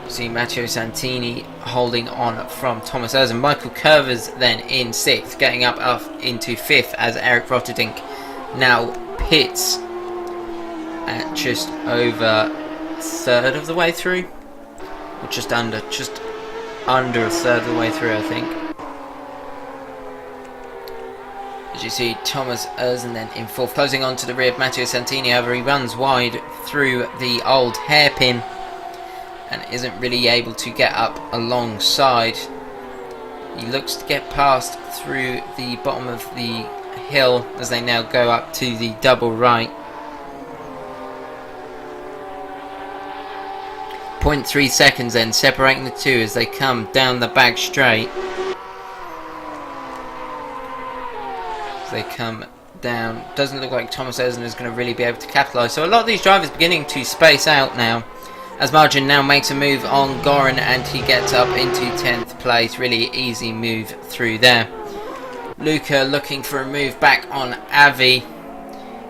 See Matteo Santini holding on from Thomas Ozen. Michael Curvers then in 6th, getting up into 5th as Eric Rotterdink now pits at just over 1/3 of the way through, or just under a 1/3 of the way through, I think. As you see, Thomas Ozen then in 4th, closing on to the rear of Matteo Santini. However, he runs wide through the old hairpin and isn't really able to get up alongside. He looks to get past through the bottom of the hill as they now go up to the double right. 0.3 seconds then separating the two as they come down the back straight. As they come down, doesn't look like Thomas Ozen is going to really be able to capitalise. So a lot of these drivers beginning to space out now. As Margin now makes a move on Goran and he gets up into 10th place. Really easy move through there. Luca looking for a move back on Avi.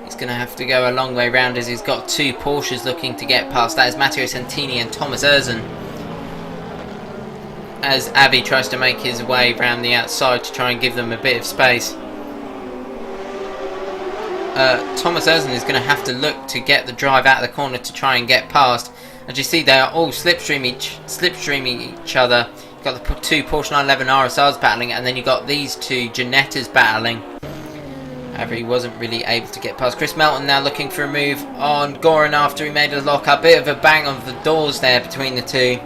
He's going to have to go a long way round as he's got 2 Porsches looking to get past. That is Matteo Santini and Thomas Ozen. As Avi tries to make his way round the outside to try and give them a bit of space. Thomas Ozen is going to have to look to get the drive out of the corner to try and get past. As you see, they are all slipstreaming each other. You've got the 2 Porsche 911 RSRs battling, and then you've got these 2 Ginettas battling. However, he wasn't really able to get past. Chris Melton now looking for a move on Goran after he made a lock-up. Bit of a bang on the doors there between the two.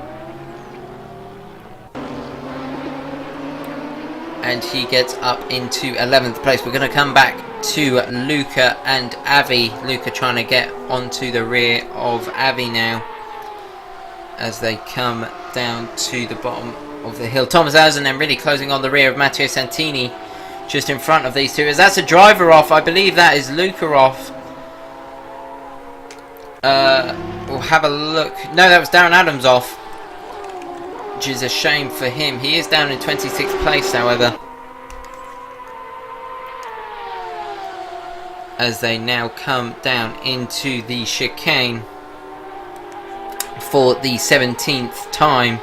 and he gets up into 11th place. We're going to come back to Luca and Avi. Luca trying to get onto the rear of Avi now as they come down to the bottom of the hill. Thomas Erzen then really closing on the rear of Matteo Santini, just in front of these two, as that's a driver off. I believe that is Luca off. We'll have a look. No, that was Darren Adams off, which is a shame for him. He is down in 26th place, however, as they now come down into the chicane for the 17th time.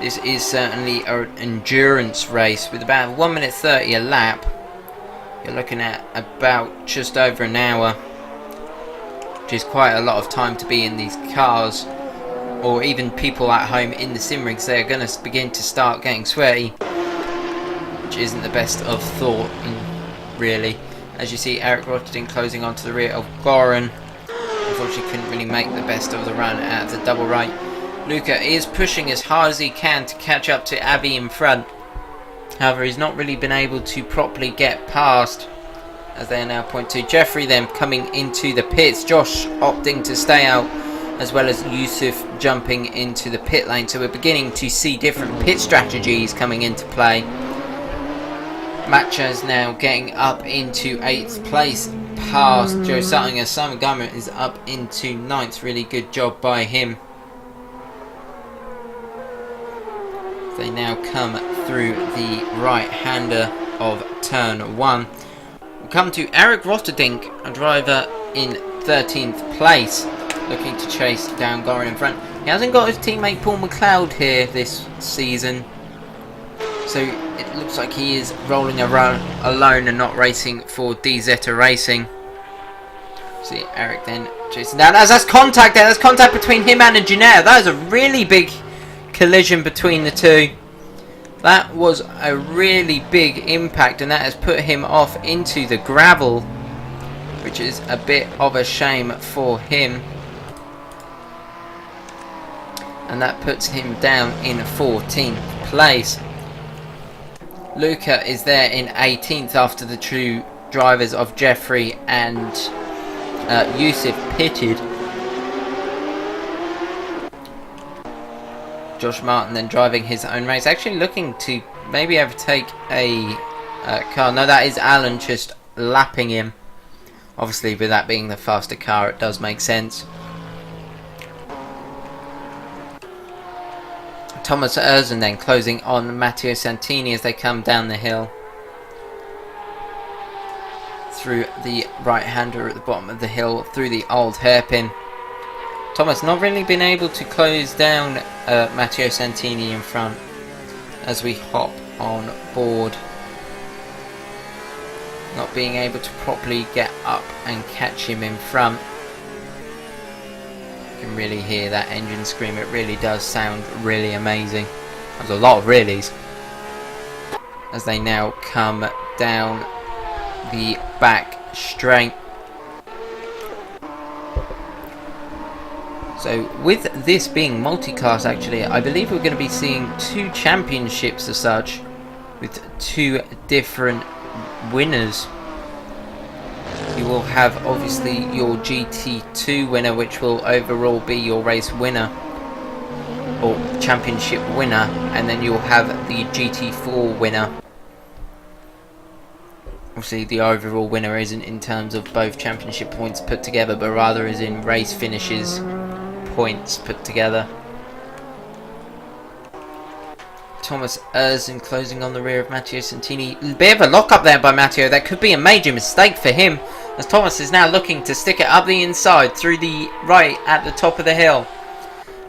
This is certainly an endurance race with about 1 minute 30 a lap. You're looking at about just over an hour, which is quite a lot of time to be in these cars. Or even people at home in the sim rigs, they're going to begin to start getting sweaty, which isn't the best of thought, really. As you see, Eric Rotterdam closing onto the rear of Goran. Unfortunately couldn't really make the best of the run out of the double right. Luca is pushing as hard as he can to catch up to Avi in front. However, he's not really been able to properly get past, as they are now point to Jeffrey then coming into the pits. Josh opting to stay out, as well as Yusuf jumping into the pit lane. So we're beginning to see different pit strategies coming into play. Matcha's now getting up into 8th place past Joe Sutton, as Simon Gummer is up into 9th. Really good job by him. They now come through the right-hander of turn 1. We'll come to Eric Rosterdink, a driver in 13th place, looking to chase down Goran in front. He hasn't got his teammate Paul McLeod here this season, so it looks like he is rolling around alone and not racing for DZ Racing. See Eric then chasing down, as that's contact there. There's contact between him and Janelle. That is a really big collision between the two. That was a really big impact, and that has put him off into the gravel, which is a bit of a shame for him. And that puts him down in 14th place. Luca is there in 18th after the two drivers of Jeffrey and Yusuf pitted. Josh Martin then driving his own race, actually looking to maybe overtake a car. No, that is Alan just lapping him. Obviously, with that being the faster car, it does make sense. Thomas Erzen then closing on Matteo Santini as they come down the hill through the right-hander at the bottom of the hill, through the old hairpin. Thomas not really been able to close down Matteo Santini in front as we hop on board. Not being able to properly get up and catch him in front. You can really hear that engine scream. It really does sound really amazing. There's a lot of reallys as they now come down the back straight. So with this being multi-class, actually, I believe we're going to be seeing 2 championships as such, with 2 different winners. You will have obviously your GT2 winner, which will overall be your race winner or championship winner, and then you'll have the GT4 winner. Obviously the overall winner isn't in terms of both championship points put together, but rather is in race finishes points put together. Thomas Erzen closing on the rear of Matteo Santini. A bit of a lock up there by Matteo. That could be a major mistake for him, as Thomas is now looking to stick it up the inside through the right at the top of the hill,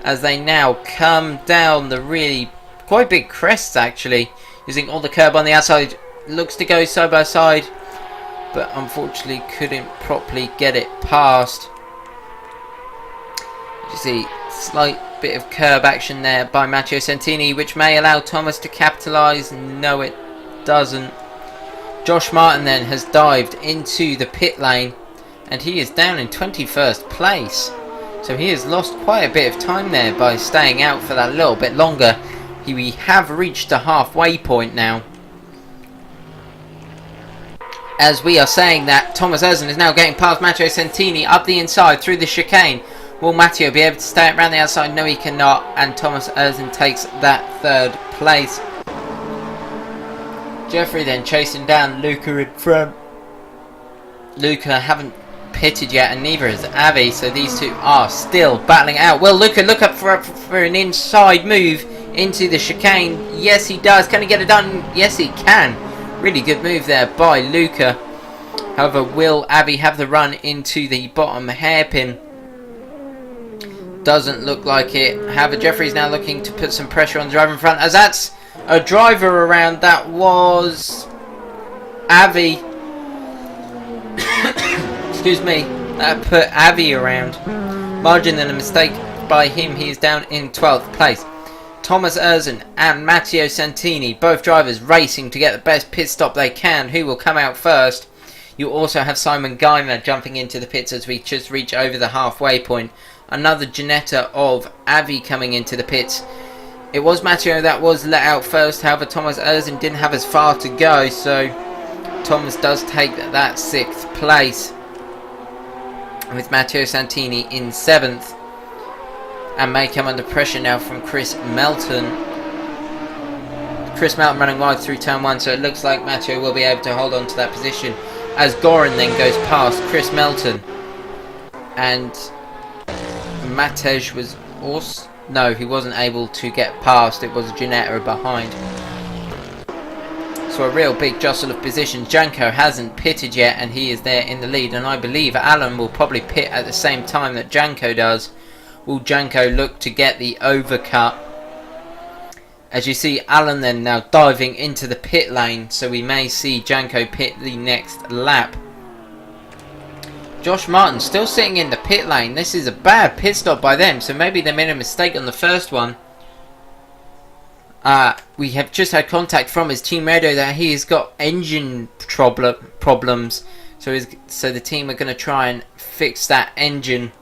as they now come down the really quite big crests, actually, using all the curb on the outside. Looks to go side by side, but unfortunately couldn't properly get it past. You see, slight bit of curb action there by Matteo Santini, which may allow Thomas to capitalise. No, it doesn't. Josh Martin then has dived into the pit lane, and he is down in 21st place. So he has lost quite a bit of time there by staying out for that little bit longer, We have reached the halfway point now. As we are saying that, Thomas Erzen is now getting past Matteo Santini up the inside through the chicane. Will Matteo be able to stay around the outside? No, he cannot. And Thomas Erzen takes that 3rd place. Jeffrey then chasing down Luca in front. Luca haven't pitted yet, and neither has Avi, so these two are still battling out. Will Luca look up for an inside move into the chicane? Yes, he does. Can he get it done? Yes, he can. Really good move there by Luca. However, will Avi have the run into the bottom hairpin? Doesn't look like it. However, Jeffrey's now looking to put some pressure on the driver in front, as that's a driver around. That was Avi. Excuse me. That put Avi around. Margin and a mistake by him. He is down in 12th place. Thomas Erzen and Matteo Santini, both drivers racing to get the best pit stop they can. Who will come out first? You also have Simon Geimer jumping into the pits as we just reach over the halfway point. Another Ginetta of Avi coming into the pits. It was Matteo that was let out first. However, Thomas Erzen didn't have as far to go, so Thomas does take that 6th place, with Matteo Santini in 7th. And may come under pressure now from Chris Melton. Chris Melton running wide through turn 1, so it looks like Matteo will be able to hold on to that position as Goran then goes past Chris Melton. And Matej was also... No, he wasn't able to get past. It was Ginetta behind. So a real big jostle of positions. Janko hasn't pitted yet, and he is there in the lead. And I believe Alan will probably pit at the same time that Janko does. Will Janko look to get the overcut? As you see, Alan then now diving into the pit lane, so we may see Janko pit the next lap. Josh Martin still sitting in the pit lane. This is a bad pit stop by them, so maybe they made a mistake on the first one. We have just had contact from his team radio that he has got engine problems, so the team are going to try and fix that engine.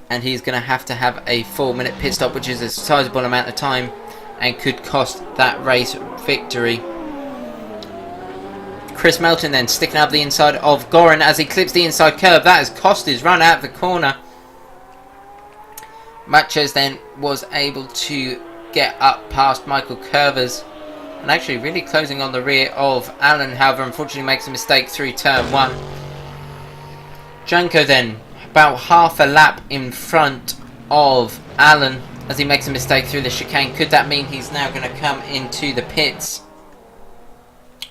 And he's going to have a 4-minute pit stop, which is a sizable amount of time and could cost that race victory. Chris Melton then sticking up the inside of Goran as he clips the inside curb. That has cost his run out of the corner. Matches then was able to get up past Michael Curvers and actually really closing on the rear of Alan. However, unfortunately makes a mistake through turn 1. Janko then about half a lap in front of Alan as he makes a mistake through the chicane. Could that mean he's now going to come into the pits?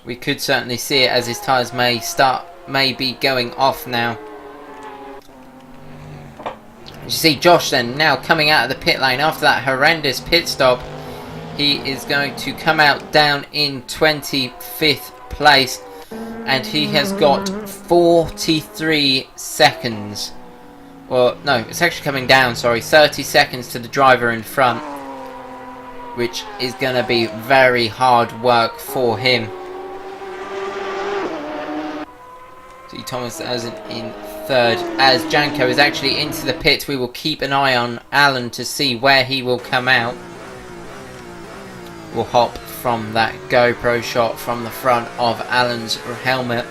We could certainly see it, as his tyres may be going off now. You see Josh then now coming out of the pit lane after that horrendous pit stop. He is going to come out down in 25th place, and he has got 43 seconds. Well, no, it's actually coming down, sorry. 30 seconds to the driver in front, which is going to be very hard work for him. See Thomas Erzen in 3rd. As Janko is actually into the pits, we will keep an eye on Alan to see where he will come out. We'll hop from that GoPro shot from the front of Alan's helmet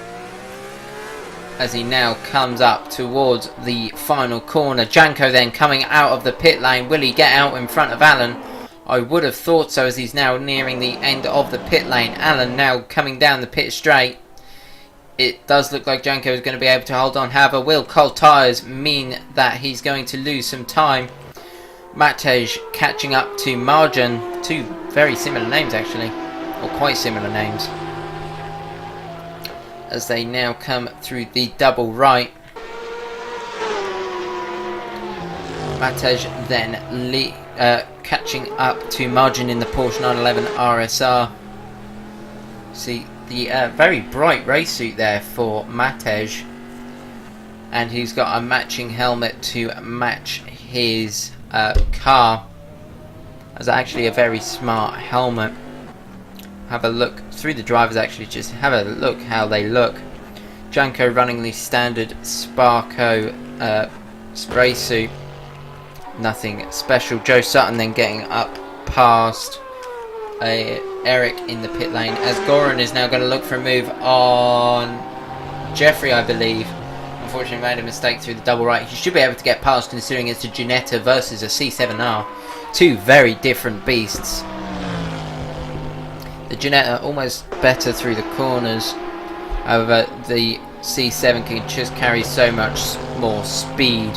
as he now comes up towards the final corner. Janko then coming out of the pit lane. Will he get out in front of Alan? I would have thought so, as he's now nearing the end of the pit lane. Alan now coming down the pit straight. It does look like Janko is going to be able to hold on. However, will cold tyres mean that he's going to lose some time? Matej catching up to Marjan. Two very similar names actually, or quite similar names, as they now come through the double right. Matej then catching up to Margin in the Porsche 911 RSR. See the very bright race suit there for Matej, and he's got a matching helmet to match his car. That's actually a very smart helmet. Have a look through the drivers, actually just have a look how they look. Janko running the standard Sparco spray suit, nothing special. Joe Sutton then getting up past Eric in the pit lane, as Goran is now going to look for a move on Jeffrey, I believe. Unfortunately made a mistake through the double right. He should be able to get past, considering it's a Ginetta versus a C7R. Two very different beasts. The Ginetta almost better through the corners. However, the C7 can just carry so much more speed.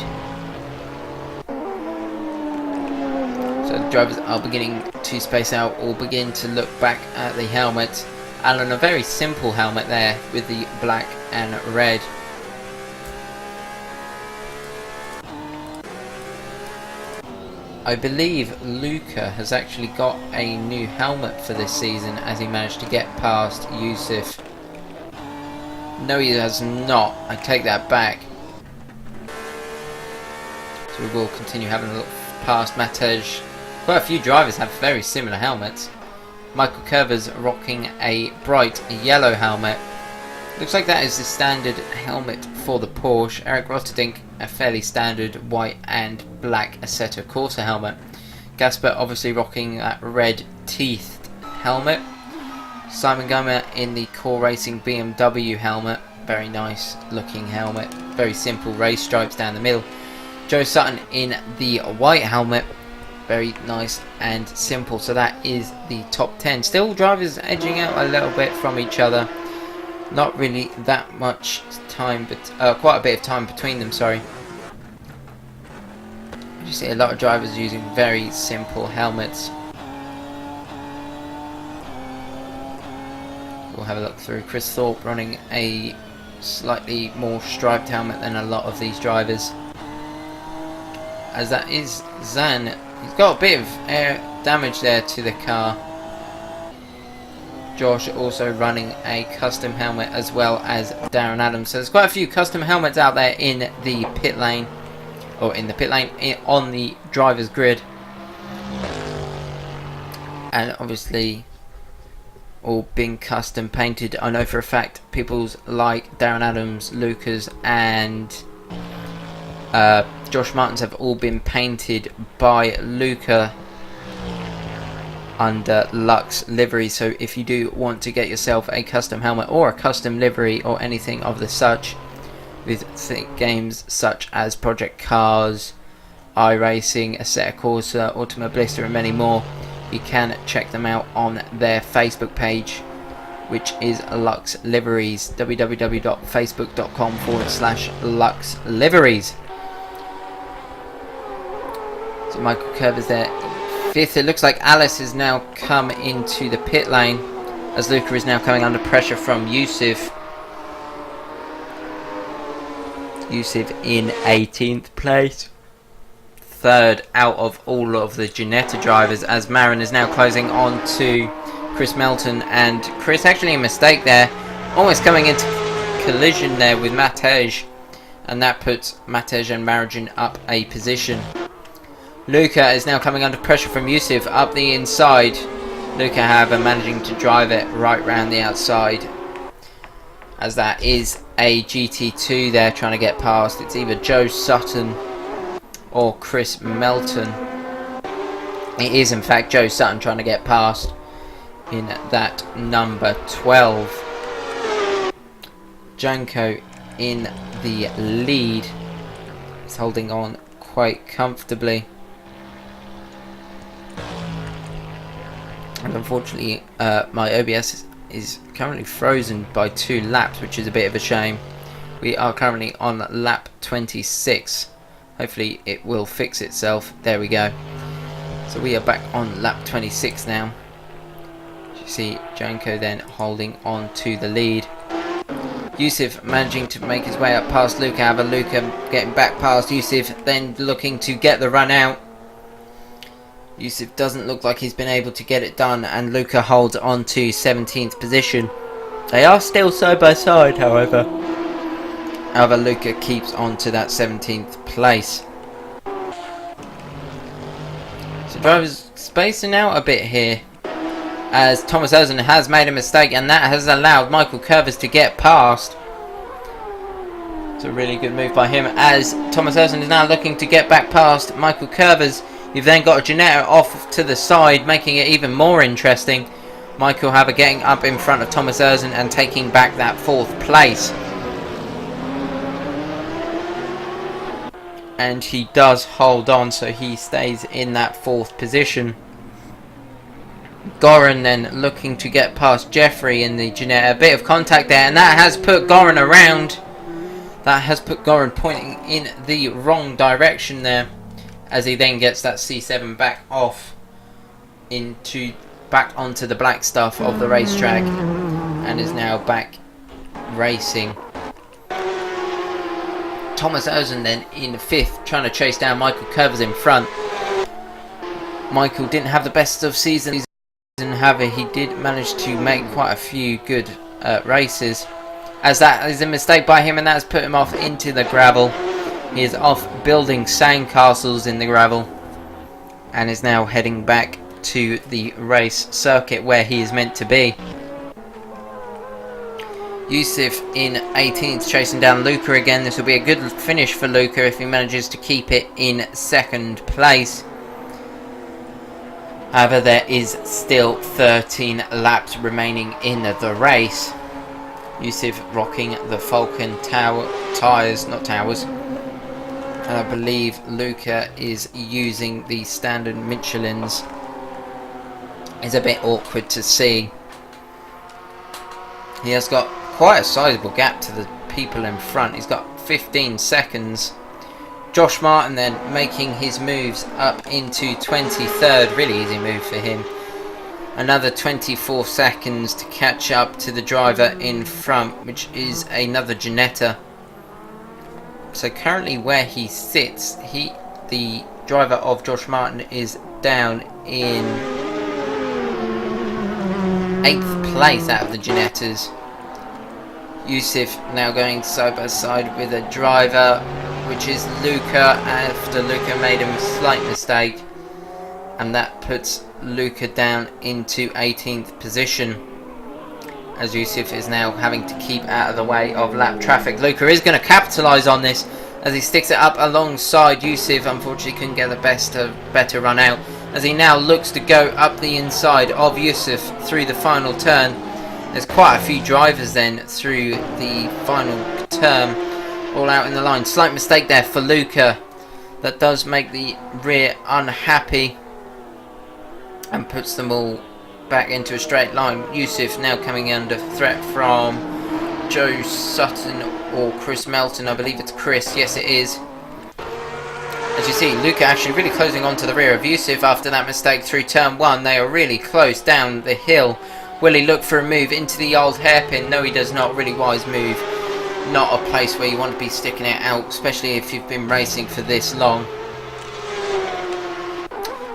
So the drivers are beginning to space out or begin to look back at the helmet. Alan, a very simple helmet there with the black and red. I believe Luca has actually got a new helmet for this season, as he managed to get past Yusuf. No, he has not. I take that back. So we will continue having a look past Matej. Quite a few drivers have very similar helmets. Michael Curver's rocking a bright yellow helmet. Looks like that is the standard helmet for the Porsche. Eric Rotterdink, a fairly standard white and black Assetto Corsa helmet. Gasper obviously rocking that red teethed helmet. Simon Gomez in the Core Racing BMW helmet. Very nice looking helmet. Very simple race stripes down the middle. Joe Sutton in the white helmet. Very nice and simple. So that is the top 10. Still drivers edging out a little bit from each other. Not really that much time, but quite a bit of time between them, sorry. You see a lot of drivers using very simple helmets. We'll have a look through. Chris Thorpe running a slightly more striped helmet than a lot of these drivers. As that is Zan. He's got a bit of air damage there to the car. Josh also running a custom helmet, as well as Darren Adams. So there's quite a few custom helmets out there in the pit lane. Or in the pit lane, on the driver's grid. And obviously all being custom painted. I know for a fact people's like Darren Adams, Lucas and Josh Martins have all been painted by Luca under Lux livery. So if you do want to get yourself a custom helmet or a custom livery or anything of the such with games such as Project Cars, iRacing, Assetto Corsa, Ultima Blister and many more, you can check them out on their Facebook page, which is Lux Liveries. www.facebook.com/Lux Liveries. So Michael Curve is there fifth. It looks like Alice has now come into the pit lane, as Luca is now coming under pressure from Yusuf. Yusuf in 18th place. Third out of all of the Ginetta drivers, as Marin is now closing on to Chris Melton. And Chris, actually a mistake there, almost coming into collision there with Matej, and that puts Matej and Marigin up a position. Luca is now coming under pressure from Yusuf up the inside. Luca, however, managing to drive it right round the outside, as that is a GT2 there trying to get past. It's either Joe Sutton or Chris Melton. It is in fact Joe Sutton trying to get past in that number 12. Janko in the lead. He's holding on quite comfortably. And unfortunately my OBS is currently frozen by 2 laps, which is a bit of a shame. We are currently on lap 26. Hopefully it will fix itself. There we go. So we are back on lap 26 now. You see Janko then holding on to the lead. Yusuf managing to make his way up past Luca. However, Luca getting back past Yusuf, then looking to get the run out. Yusuf doesn't look like he's been able to get it done, and Luca holds on to 17th position. They are still side by side, however. However, Luca keeps on to that 17th place. So drivers spacing out a bit here, as Thomas Ozan has made a mistake, and that has allowed Michael Curvers to get past. It's a really good move by him, as Thomas Ozan is now looking to get back past Michael Curvers. You've then got a Ginetta off to the side, making it even more interesting. Michael Haber getting up in front of Thomas Erzen and taking back that 4th place. And he does hold on, so he stays in that 4th position. Goran then looking to get past Jeffrey in the Ginetta. A bit of contact there, and that has put Goran around. That has put Goran pointing in the wrong direction there, as he then gets that C7 back onto the black stuff of the racetrack, and is now back racing. Thomas Erzen then in 5th, trying to chase down Michael Curvers in front. Michael didn't have the best of seasons, however he did manage to make quite a few good races, as that is a mistake by him, and that has put him off into the gravel. He is off building sandcastles in the gravel, and is now heading back to the race circuit where he is meant to be. Yusuf in 18th, chasing down Luca again. This will be a good finish for Luca if he manages to keep it in 2nd place. However, there is still 13 laps remaining in the race. Yusuf rocking the Falcon tyres, not towers. And I believe Luca is using the standard Michelins. It's a bit awkward to see. He has got quite a sizable gap to the people in front. He's got 15 seconds. Josh Martin then making his moves up into 23rd. Really easy move for him. Another 24 seconds to catch up to the driver in front, which is another Ginetta. So currently where he sits, the driver of Josh Martin is down in 8th place out of the Ginettas. Yusuf now going side by side with a driver, which is Luca, after Luca made a slight mistake, and that puts Luca down into 18th position, as Yusuf is now having to keep out of the way of lap traffic. Luca is going to capitalise on this as he sticks it up alongside Yusuf. Unfortunately couldn't get the better run out, as he now looks to go up the inside of Yusuf through the final turn. There's quite a few drivers then through the final turn, all out in the line. Slight mistake there for Luca. That does make the rear unhappy and puts them all back into a straight line. Yusuf now coming under threat from Joe Sutton or Chris Melton. I believe it's Chris. Yes, it is. As you see, Luca actually really closing on to the rear of Yusuf after that mistake through turn 1. They are really close down the hill. Will he look for a move into the old hairpin? No, he does not. Really wise move. Not a place where you want to be sticking it out, especially if you've been racing for this long.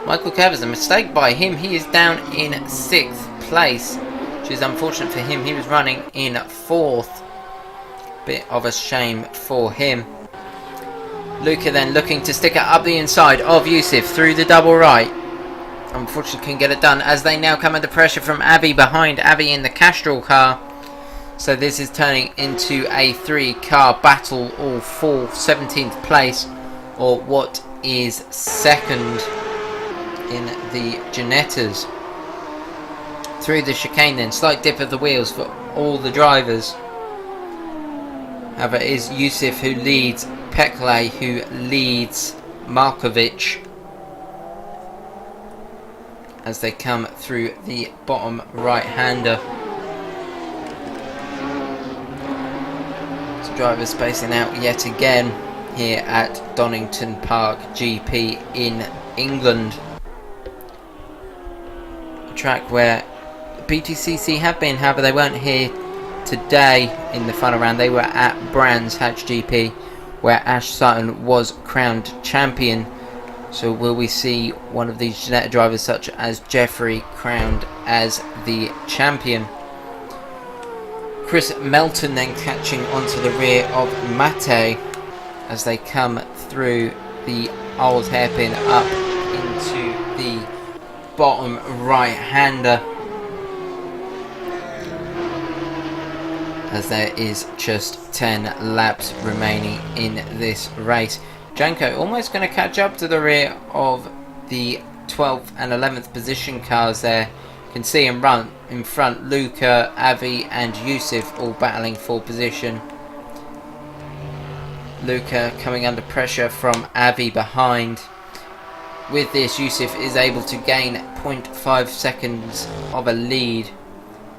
Michael Curvers, a mistake by him. He is down in 6th place, which is unfortunate for him. He was running in 4th. Bit of a shame for him. Luca then looking to stick it up the inside of Yusuf through the double right. Unfortunately couldn't get it done, as they now come under pressure from Avi behind. Avi in the Castrol car. So this is turning into a 3-car battle, all for 17th place, or what is 2nd in the Ginettas. Through the chicane then, slight dip of the wheels for all the drivers. However, it is Yusuf who leads, Pekle who leads Markovic, as they come through the bottom right-hander. So drivers spacing out yet again here at Donington Park GP in England. A track where BTCC have been, however they weren't here today in the final round. They were at Brands Hatch GP, where Ash Sutton was crowned champion. So will we see one of these Ginetta drivers such as Jeffrey crowned as the champion? Chris Melton then catching onto the rear of Mate as they come through the old hairpin up into the bottom right-hander, as there is just 10 laps remaining in this race. Janko almost going to catch up to the rear of the 12th and 11th position cars there. You can see in front Luca, Avi and Yusuf all battling for position. Luca coming under pressure from Avi behind. With this, Yusuf is able to gain 0.5 seconds of a lead,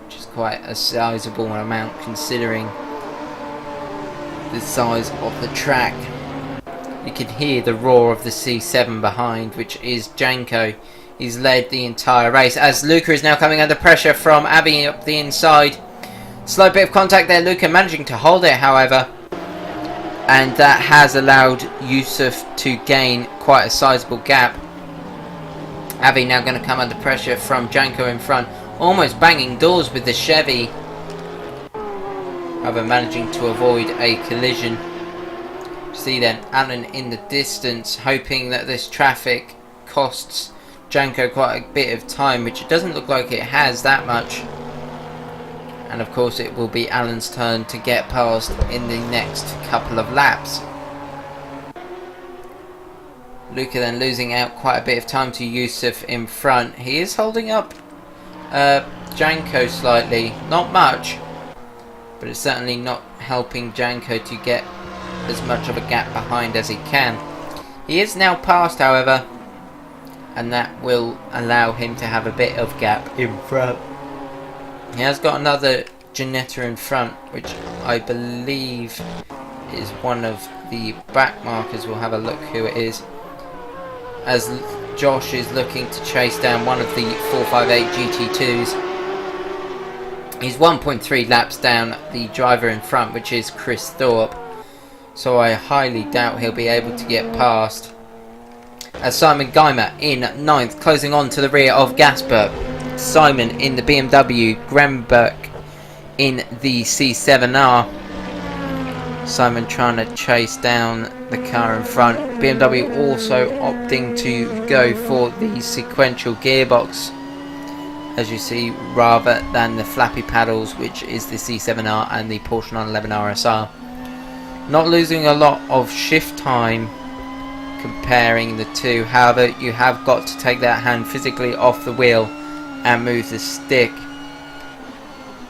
which is quite a sizable amount considering the size of the track. You can hear the roar of the C7 behind, which is Janko. He's led the entire race as Luca is now coming under pressure from Avi up the inside. Slight bit of contact there, Luca managing to hold it however, and that has allowed Yusuf to gain quite a sizable gap. Avi now going to come under pressure from Janko in front, almost banging doors with the Chevy, however managing to avoid a collision. See then Alan in the distance, hoping that this traffic costs Janko quite a bit of time, which it doesn't look like it has that much. And of course it will be Alan's turn to get past in the next couple of laps. Luca then losing out quite a bit of time to Yusuf in front. He is holding up Janko slightly, not much, but it's certainly not helping Janko to get as much of a gap behind as he can. He is now passed however, and that will allow him to have a bit of gap in front. He has got another Ginetta in front, which I believe is one of the back markers. We'll have a look who it is, as Josh is looking to chase down one of the 458 GT2s. He's 1.3 laps down the driver in front, which is Chris Thorpe, so I highly doubt he'll be able to get past. As Simon Geimer in 9th, closing on to the rear of Gasper. Simon in the BMW, Gremberg in the C7R. Simon trying to chase down the car in front. BMW also opting to go for the sequential gearbox, as you see, rather than the flappy paddles, which is the C7R and the Porsche 911 RSR. Not losing a lot of shift time comparing the two, however you have got to take that hand physically off the wheel and move the stick,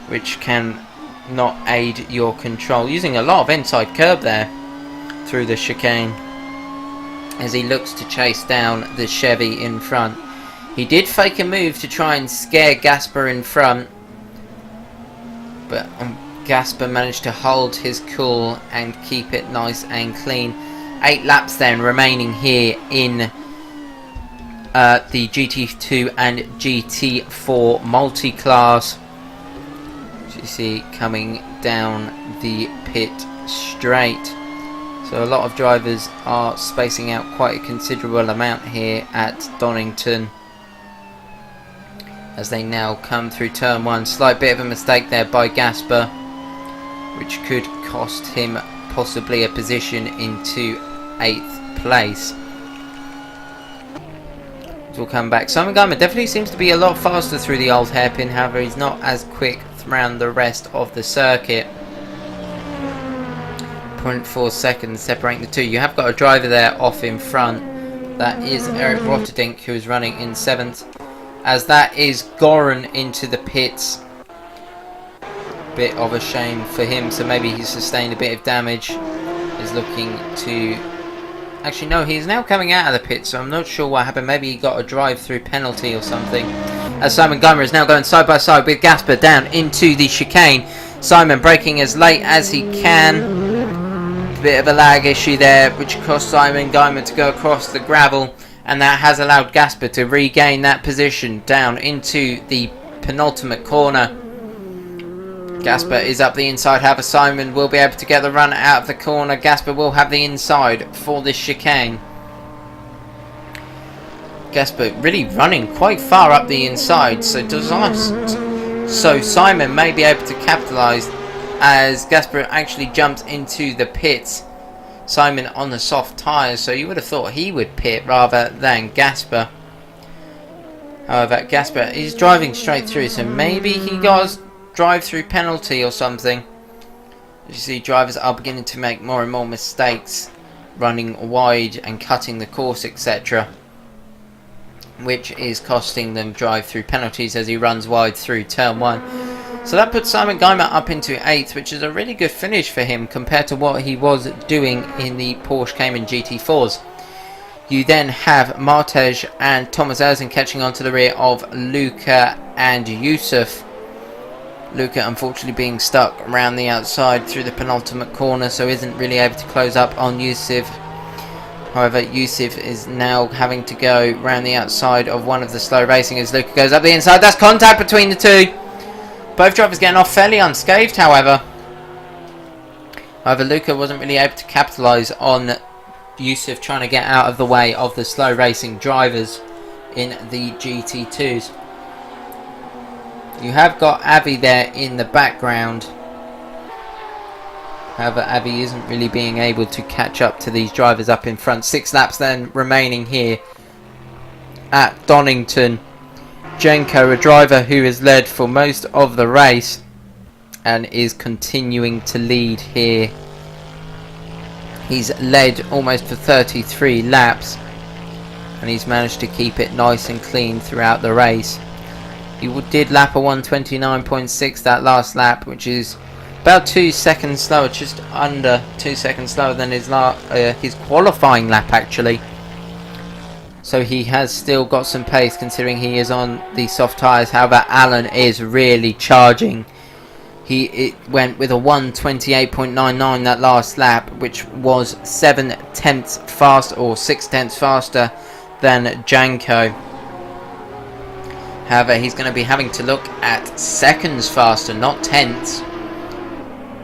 which can not aid your control. Using a lot of inside curb there through the chicane as he looks to chase down the Chevy in front. He did fake a move to try and scare Gasper in front, but Gasper managed to hold his cool and keep it nice and clean. 8 laps then remaining here in the GT2 and GT4 Multi-class. As you see, coming down the pit straight. So a lot of drivers are spacing out quite a considerable amount here at Donington, as they now come through turn 1. Slight bit of a mistake there by Gasper, which could cost him possibly a position into 8th place. We'll come back. Simon Geimer definitely seems to be a lot faster through the old hairpin, however he's not as quick around the rest of the circuit. 0.4 seconds separating the two. You have got a driver there off in front. That is Eric Rotterdink, who is running in 7th, as that is Goran into the pits. Bit of a shame for him, so maybe he's sustained a bit of damage. He's looking to... Actually no, he's now coming out of the pit, so I'm not sure what happened. Maybe he got a drive-through penalty or something. As Simon Geimer is now going side by side with Gasper down into the chicane. Simon braking as late as he can. Bit of a lag issue there, which cost Simon Geimer to go across the gravel, and that has allowed Gasper to regain that position down into the penultimate corner. Gasper is up the inside, however Simon will be able to get the run out of the corner. Gasper will have the inside for this chicane. Gasper really running quite far up the inside, so Simon may be able to capitalise as Gasper actually jumps into the pits. Simon on the soft tyres, so you would have thought he would pit rather than Gasper. However, Gasper is driving straight through, so maybe he got a drive-through penalty or something. As you see, drivers are beginning to make more and more mistakes, running wide and cutting the course, etc. which is costing them drive-through penalties as he runs wide through turn 1. So that puts Simon Geimer up into 8th, which is a really good finish for him compared to what he was doing in the Porsche Cayman GT4s. You then have Martej and Thomas Erzen catching on to the rear of Luca and Yusuf. Luca unfortunately being stuck around the outside through the penultimate corner, so isn't really able to close up on Yusuf. However, Yusuf is now having to go around the outside of one of the slow racing as Luca goes up the inside. That's contact between the two. Both drivers getting off fairly unscathed, however. Luca wasn't really able to capitalise on Yusuf trying to get out of the way of the slow racing drivers in the GT2s. You have got Avi there in the background. However, Avi isn't really being able to catch up to these drivers up in front. 6 laps then remaining here at Donington. Jenko, a driver who has led for most of the race and is continuing to lead here. He's led almost for 33 laps and he's managed to keep it nice and clean throughout the race. He did lap a 129.6 that last lap, which is about 2 seconds slower, just under 2 seconds slower than his qualifying lap actually. So he has still got some pace considering he is on the soft tyres. However, Alan is really charging. It went with a 128.99 that last lap, which was 7 tenths faster, or 6 tenths faster than Janko. However, he's going to be having to look at seconds faster, not tenths,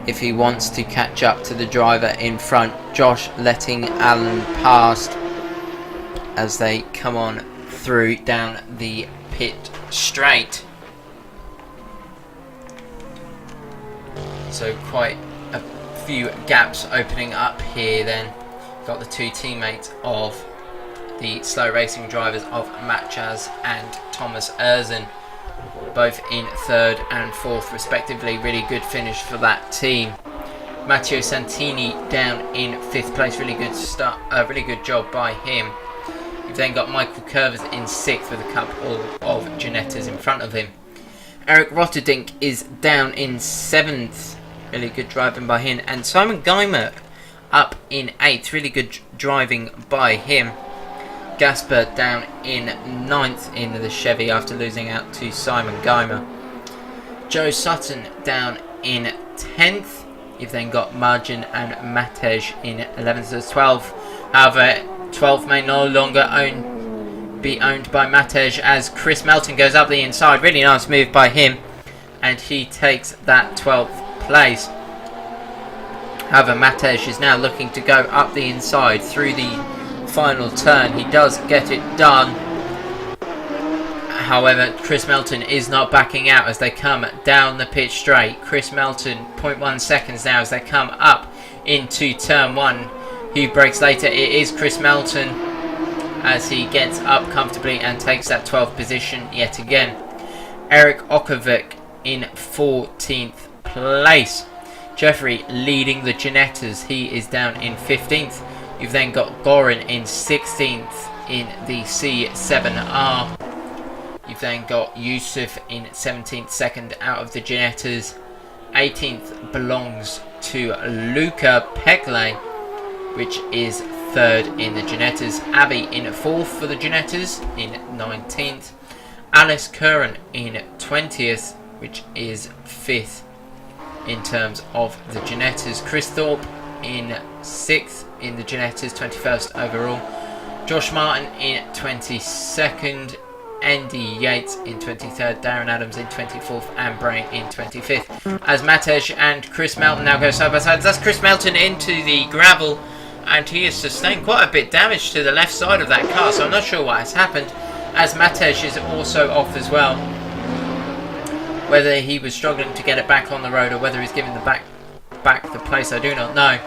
if he wants to catch up to the driver in front. Josh letting Alan past as they come on through down the pit straight. So quite a few gaps opening up here then. Got the 2 teammates of the slow racing drivers of Matchaz and Thomas Erzen, both in 3rd and 4th respectively. Really good finish for that team. Matteo Santini down in 5th place. Really good start, really good job by him. You've then got Michael Curvers in 6th with a couple of Ginettas in front of him. Eric Rotterdink is down in 7th. Really good driving by him. And Simon Geimer up in 8th. Really good driving by him. Gasper down in 9th in the Chevy after losing out to Simon Geimer. Joe Sutton down in 10th. You've then got Margin and Matej in 11th as 12th. However, 12th may no longer be owned by Matej as Chris Melton goes up the inside. Really nice move by him, and he takes that 12th place. However, Matej is now looking to go up the inside through the final turn. He does get it done. However, Chris Melton is not backing out as they come down the pit straight. Chris Melton 0.1 seconds now as they come up into turn 1. Who breaks later? It is Chris Melton as he gets up comfortably and takes that 12th position yet again. Eric Okovic in 14th place. Jeffrey leading the Ginettas. He is down in 15th. You've then got Goran in 16th in the C7R. You've then got Yusuf in 17th, second out of the Ginettas. 18th belongs to Luca Pegle, which is 3rd in the Ginettas. Abbey in 4th for the Ginettas in 19th. Alice Curran in 20th, which is 5th in terms of the Ginettas. Chris Thorpe in 6th in the Ginettas, 21st overall. Josh Martin in 22nd. Andy Yates in 23rd, Darren Adams in 24th, and Brain in 25th. As Matej and Chris Melton now go side by side. That's Chris Melton into the gravel, and he has sustained quite a bit damage to the left side of that car, so I'm not sure what has happened. As Matej is also off as well. Whether he was struggling to get it back on the road or whether he's giving the back the place, I do not know.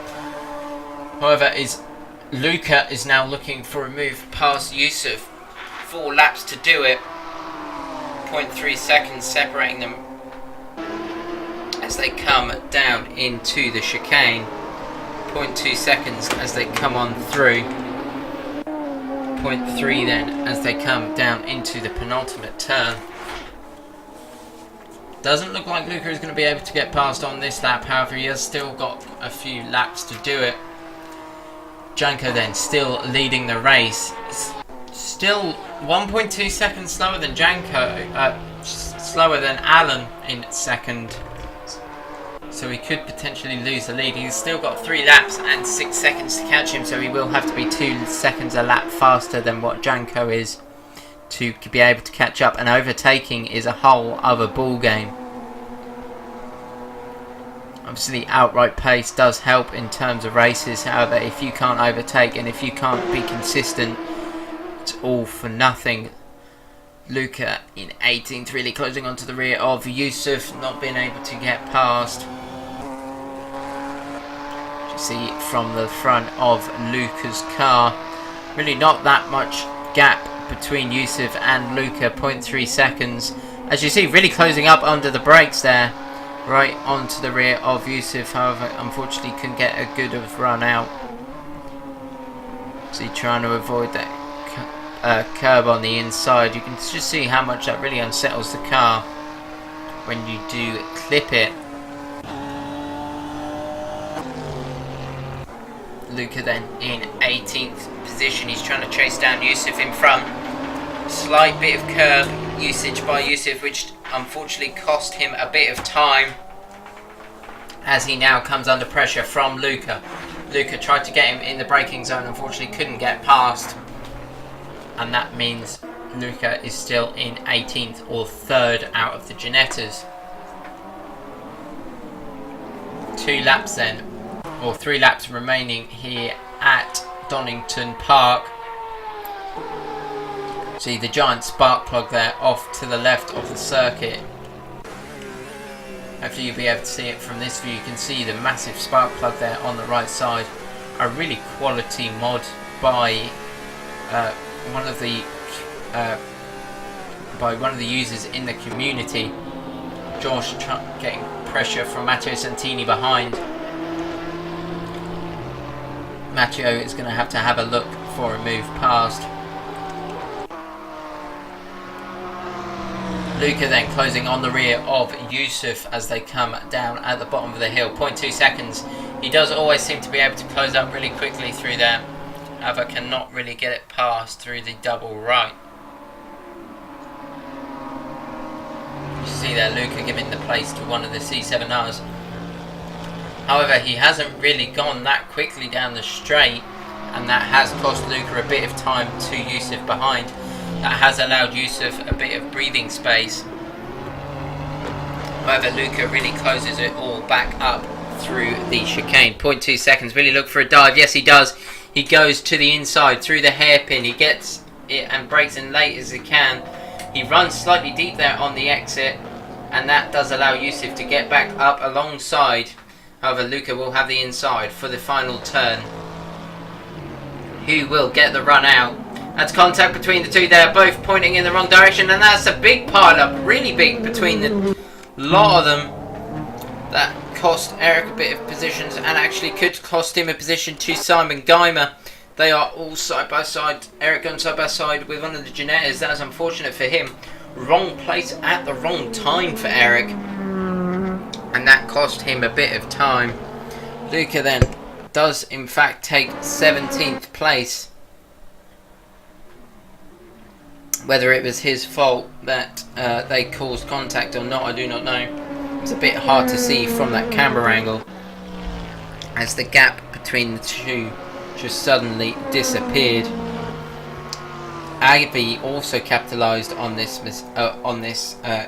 However, Luca is now looking for a move past Yusuf. 4 laps to do it. 0.3 seconds separating them as they come down into the chicane. 0.2 seconds as they come on through. 0.3 then as they come down into the penultimate turn. Doesn't look like Luca is going to be able to get past on this lap, however he has still got a few laps to do it. Janko then still leading the race, still 1.2 seconds slower than Janko, slower than Alan in second, so he could potentially lose the lead. He's still got 3 laps and 6 seconds to catch him, so he will have to be 2 seconds a lap faster than what Janko is to be able to catch up, and overtaking is a whole other ball game. Obviously outright pace does help in terms of races, however if you can't overtake and if you can't be consistent, it's all for nothing. Luca in 18th, really closing onto the rear of Yusuf, not being able to get past. You see from the front of Luca's car, really not that much gap between Yusuf and Luca, 0.3 seconds. As you see, really closing up under the brakes there, right onto the rear of Yusuf. However, unfortunately couldn't get a good of run out. So trying to avoid that curb on the inside. You can just see how much that really unsettles the car when you do clip it. Luca then in 18th position. He's trying to chase down Yusuf in front. Slight bit of curb usage by Yusuf, which unfortunately cost him a bit of time as he now comes under pressure from Luca. Luca tried to get him in the braking zone, unfortunately couldn't get past, and that means Luca is still in 18th, or 3rd out of the Ginettas. 2 laps then, or 3 laps remaining here at Donington Park. See the giant spark plug there off to the left of the circuit. Hopefully you'll be able to see it from this view. You can see the massive spark plug there on the right side. A really quality mod by one of the users in the community. Josh getting pressure from Matteo Santini behind. Matteo is going to have a look for a move past. Luca then closing on the rear of Yusuf as they come down at the bottom of the hill. 0.2 seconds. He does always seem to be able to close up really quickly through there. However, cannot really get it past through the double right. You see there Luca giving the place to one of the C7Rs. However, he hasn't really gone that quickly down the straight, and that has cost Luca a bit of time to Yusuf behind. That has allowed Yusuf a bit of breathing space. However, Luca really closes it all back up through the chicane. 0.2 seconds, really look for a dive. Yes, he does. He goes to the inside through the hairpin. He gets it and brakes in late as he can. He runs slightly deep there on the exit, and that does allow Yusuf to get back up alongside. However, Luca will have the inside for the final turn. Who will get the run out? That's contact between the two. They're both pointing in the wrong direction, and that's a big pile up, really big, between the lot of them. That cost Eric a bit of positions, and actually could cost him a position to Simon Geimer. They are all side by side. Eric going side by side with one of the Ginettas. That is unfortunate for him. Wrong place at the wrong time for Eric, and that cost him a bit of time. Luca then does in fact take 17th place. Whether it was his fault that they caused contact or not, I do not know. It's a bit hard to see from that camera angle, as the gap between the two just suddenly disappeared. Agby also capitalised on this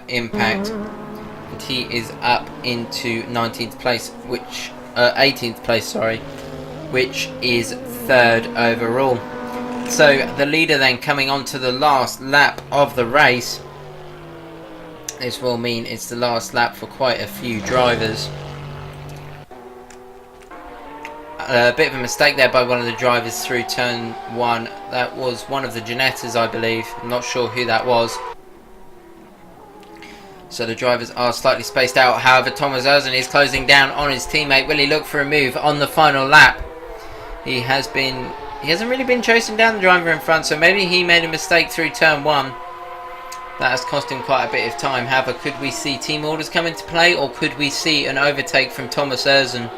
impact, and he is up into 19th place, which 18th place, sorry, which is 3rd overall. So the leader then coming on to the last lap of the race. This will mean it's the last lap for quite a few drivers. A bit of a mistake there by one of the drivers through turn 1. That was one of the Ginettas, I believe. I'm not sure who that was. So the drivers are slightly spaced out. However, Thomas Erzen is closing down on his teammate. Will he look for a move on the final lap? He has been he hasn't really been chasing down the driver in front, so maybe he made a mistake through turn 1. That has cost him quite a bit of time. However, could we see team orders come into play, or could we see an overtake from Thomas Erzen?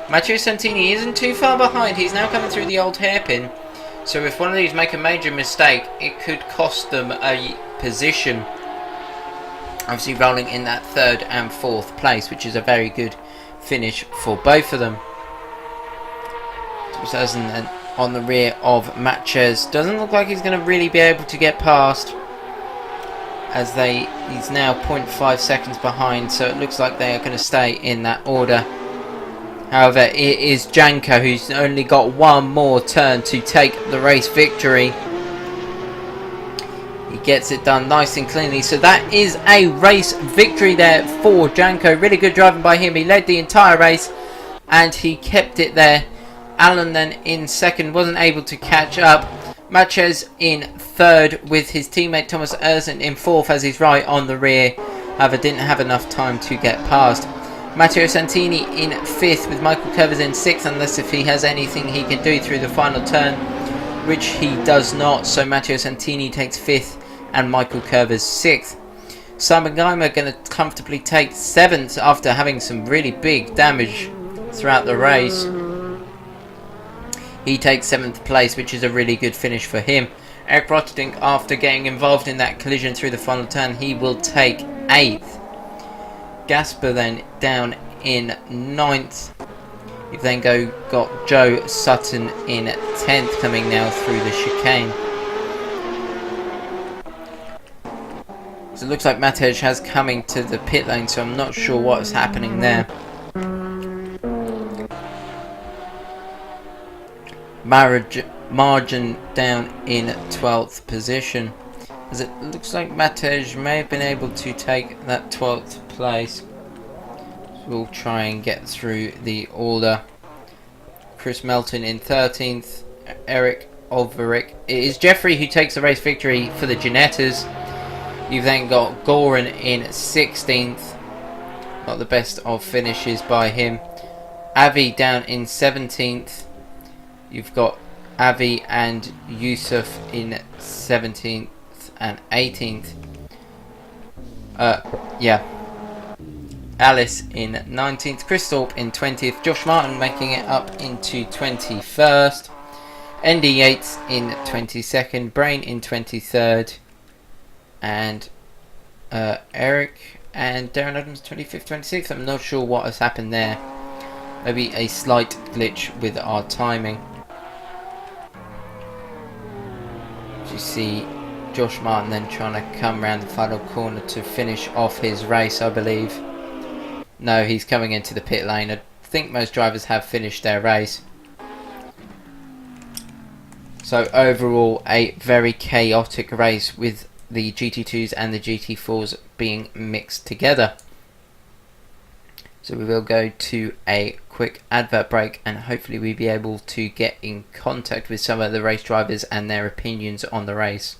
Matteo Santini isn't too far behind. He's now coming through the old hairpin. So if one of these make a major mistake, it could cost them a position. Obviously rolling in that 3rd and 4th place, which is a very good finish for both of them. Thomas Erzen on the rear of Matches. Doesn't look like he's going to really be able to get past, as he's now 0.5 seconds behind, so it looks like they are going to stay in that order. However, it is Janko who's only got one more turn to take the race victory. He gets it done nice and cleanly, so that is a race victory there for Janko. Really good driving by him. He led the entire race and he kept it there. Alan then in 2nd, wasn't able to catch up. Matches in 3rd with his teammate Thomas Erzen in 4th as he's right on the rear. However, didn't have enough time to get past. Matteo Santini in 5th with Michael Curvers in 6th, unless if he has anything he can do through the final turn, which he does not. So Matteo Santini takes 5th and Michael Curvers 6th. Simon Geimer going to comfortably take 7th after having some really big damage throughout the race. He takes 7th place, which is a really good finish for him. Eric Rotterdink, after getting involved in that collision through the final turn, he will take 8th. Gasper then down in 9th. You've then got Joe Sutton in 10th, coming now through the chicane. So it looks like Matej has coming to the pit lane, so I'm not sure what's happening there. Margin down in 12th position, as it looks like Matej may have been able to take that 12th place. So we'll try and get through the order. Chris Melton in 13th, Eric Olverick. It is Jeffrey who takes the race victory for the Ginettas. You've then got Goran in 16th. Not the best of finishes by him. Avi down in 17th. You've got Avi and Yusuf in 17th and 18th. Alice in 19th. Chris Thorpe in 20th. Josh Martin making it up into 21st. Andy Yates in 22nd. Brain in 23rd. And Eric and Darren Adams 25th, 26th. I'm not sure what has happened there. Maybe a slight glitch with our timing. You see Josh Martin then trying to come around the final corner to finish off his race, I believe. No, he's coming into the pit lane. I think most drivers have finished their race. So overall, a very chaotic race with the GT2s and the GT4s being mixed together. So we will go to a quick advert break, and hopefully we'll be able to get in contact with some of the race drivers and their opinions on the race.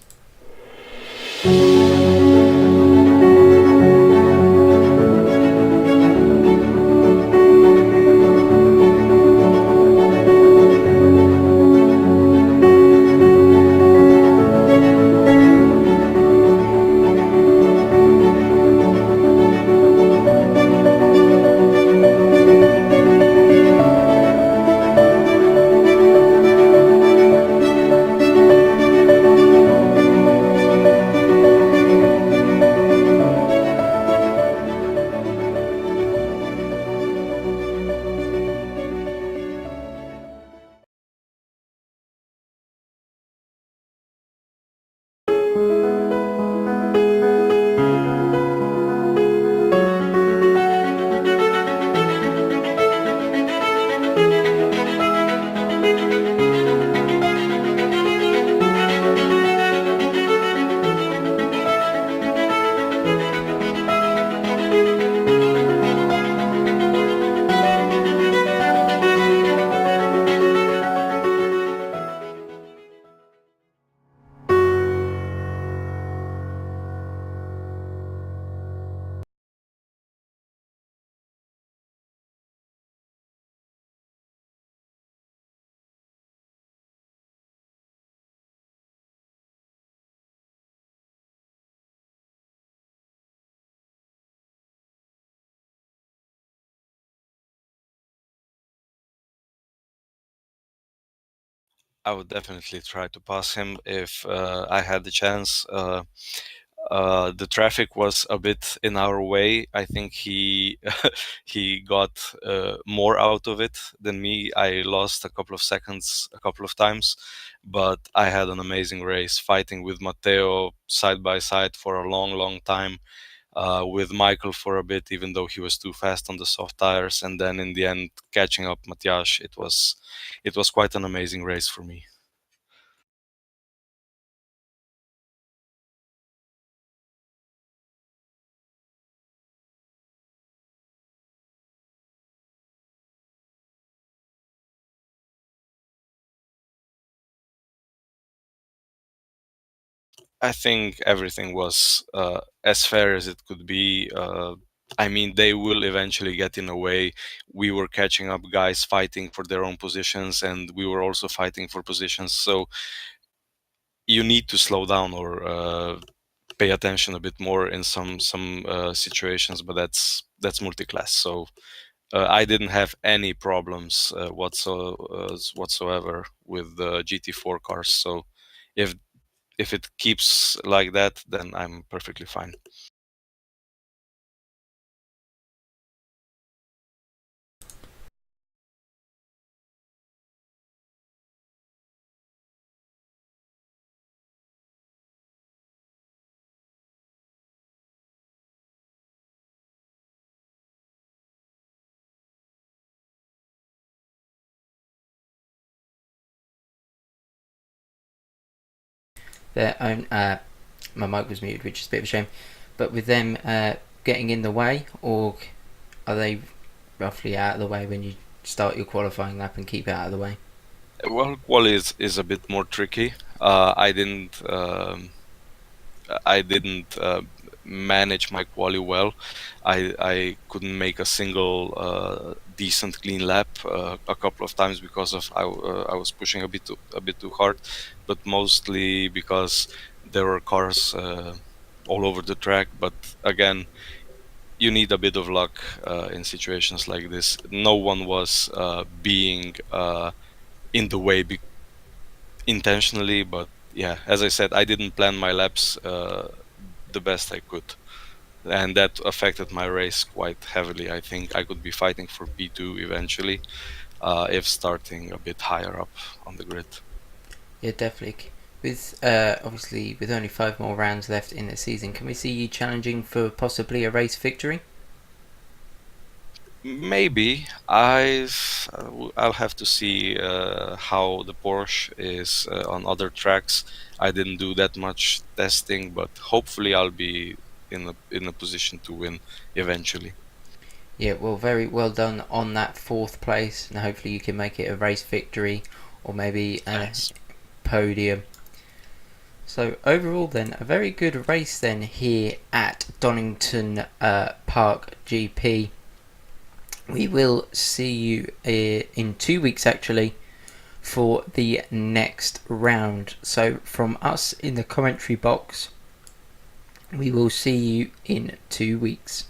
I would definitely try to pass him if I had the chance. The traffic was a bit in our way. I think he he got more out of it than me. I lost a couple of seconds a couple of times, but I had an amazing race, fighting with Matteo side by side for a long, long time. With Michael for a bit, even though he was too fast on the soft tires, and then in the end catching up Matthias. It was quite an amazing race for me. I think everything was as fair as it could be. I mean, they will eventually get in a way. We were catching up guys fighting for their own positions, and we were also fighting for positions. So you need to slow down or pay attention a bit more in some situations. But that's multi-class. So I didn't have any problems whatsoever with the GT4 cars. So if if it keeps like that, then I'm perfectly fine. Their own. My mic was muted, which is a bit of a shame. But with them getting in the way, or are they roughly out of the way when you start your qualifying lap and keep it out of the way? Well, quali is a bit more tricky. I didn't manage my quali well. I couldn't make a single decent clean lap a couple of times because of I was pushing a bit too hard, but mostly because there were cars all over the track. But again, you need a bit of luck in situations like this. No one was being in the way intentionally, but yeah, as I said, I didn't plan my laps the best I could, and that affected my race quite heavily. I think I could be fighting for P2 eventually if starting a bit higher up on the grid. Yeah, definitely. With obviously with only 5 more rounds left in the season, can we see you challenging for possibly a race victory? Maybe I'll have to see how the Porsche is on other tracks. I didn't do that much testing, but hopefully I'll be in a position to win eventually. Yeah, well, very well done on that fourth place, and hopefully you can make it a race victory or maybe a Thanks. podium. So overall, then a very good race then here at Donington Park GP. We will see you in 2 weeks actually for the next round. So from us in the commentary box, we will see you in 2 weeks.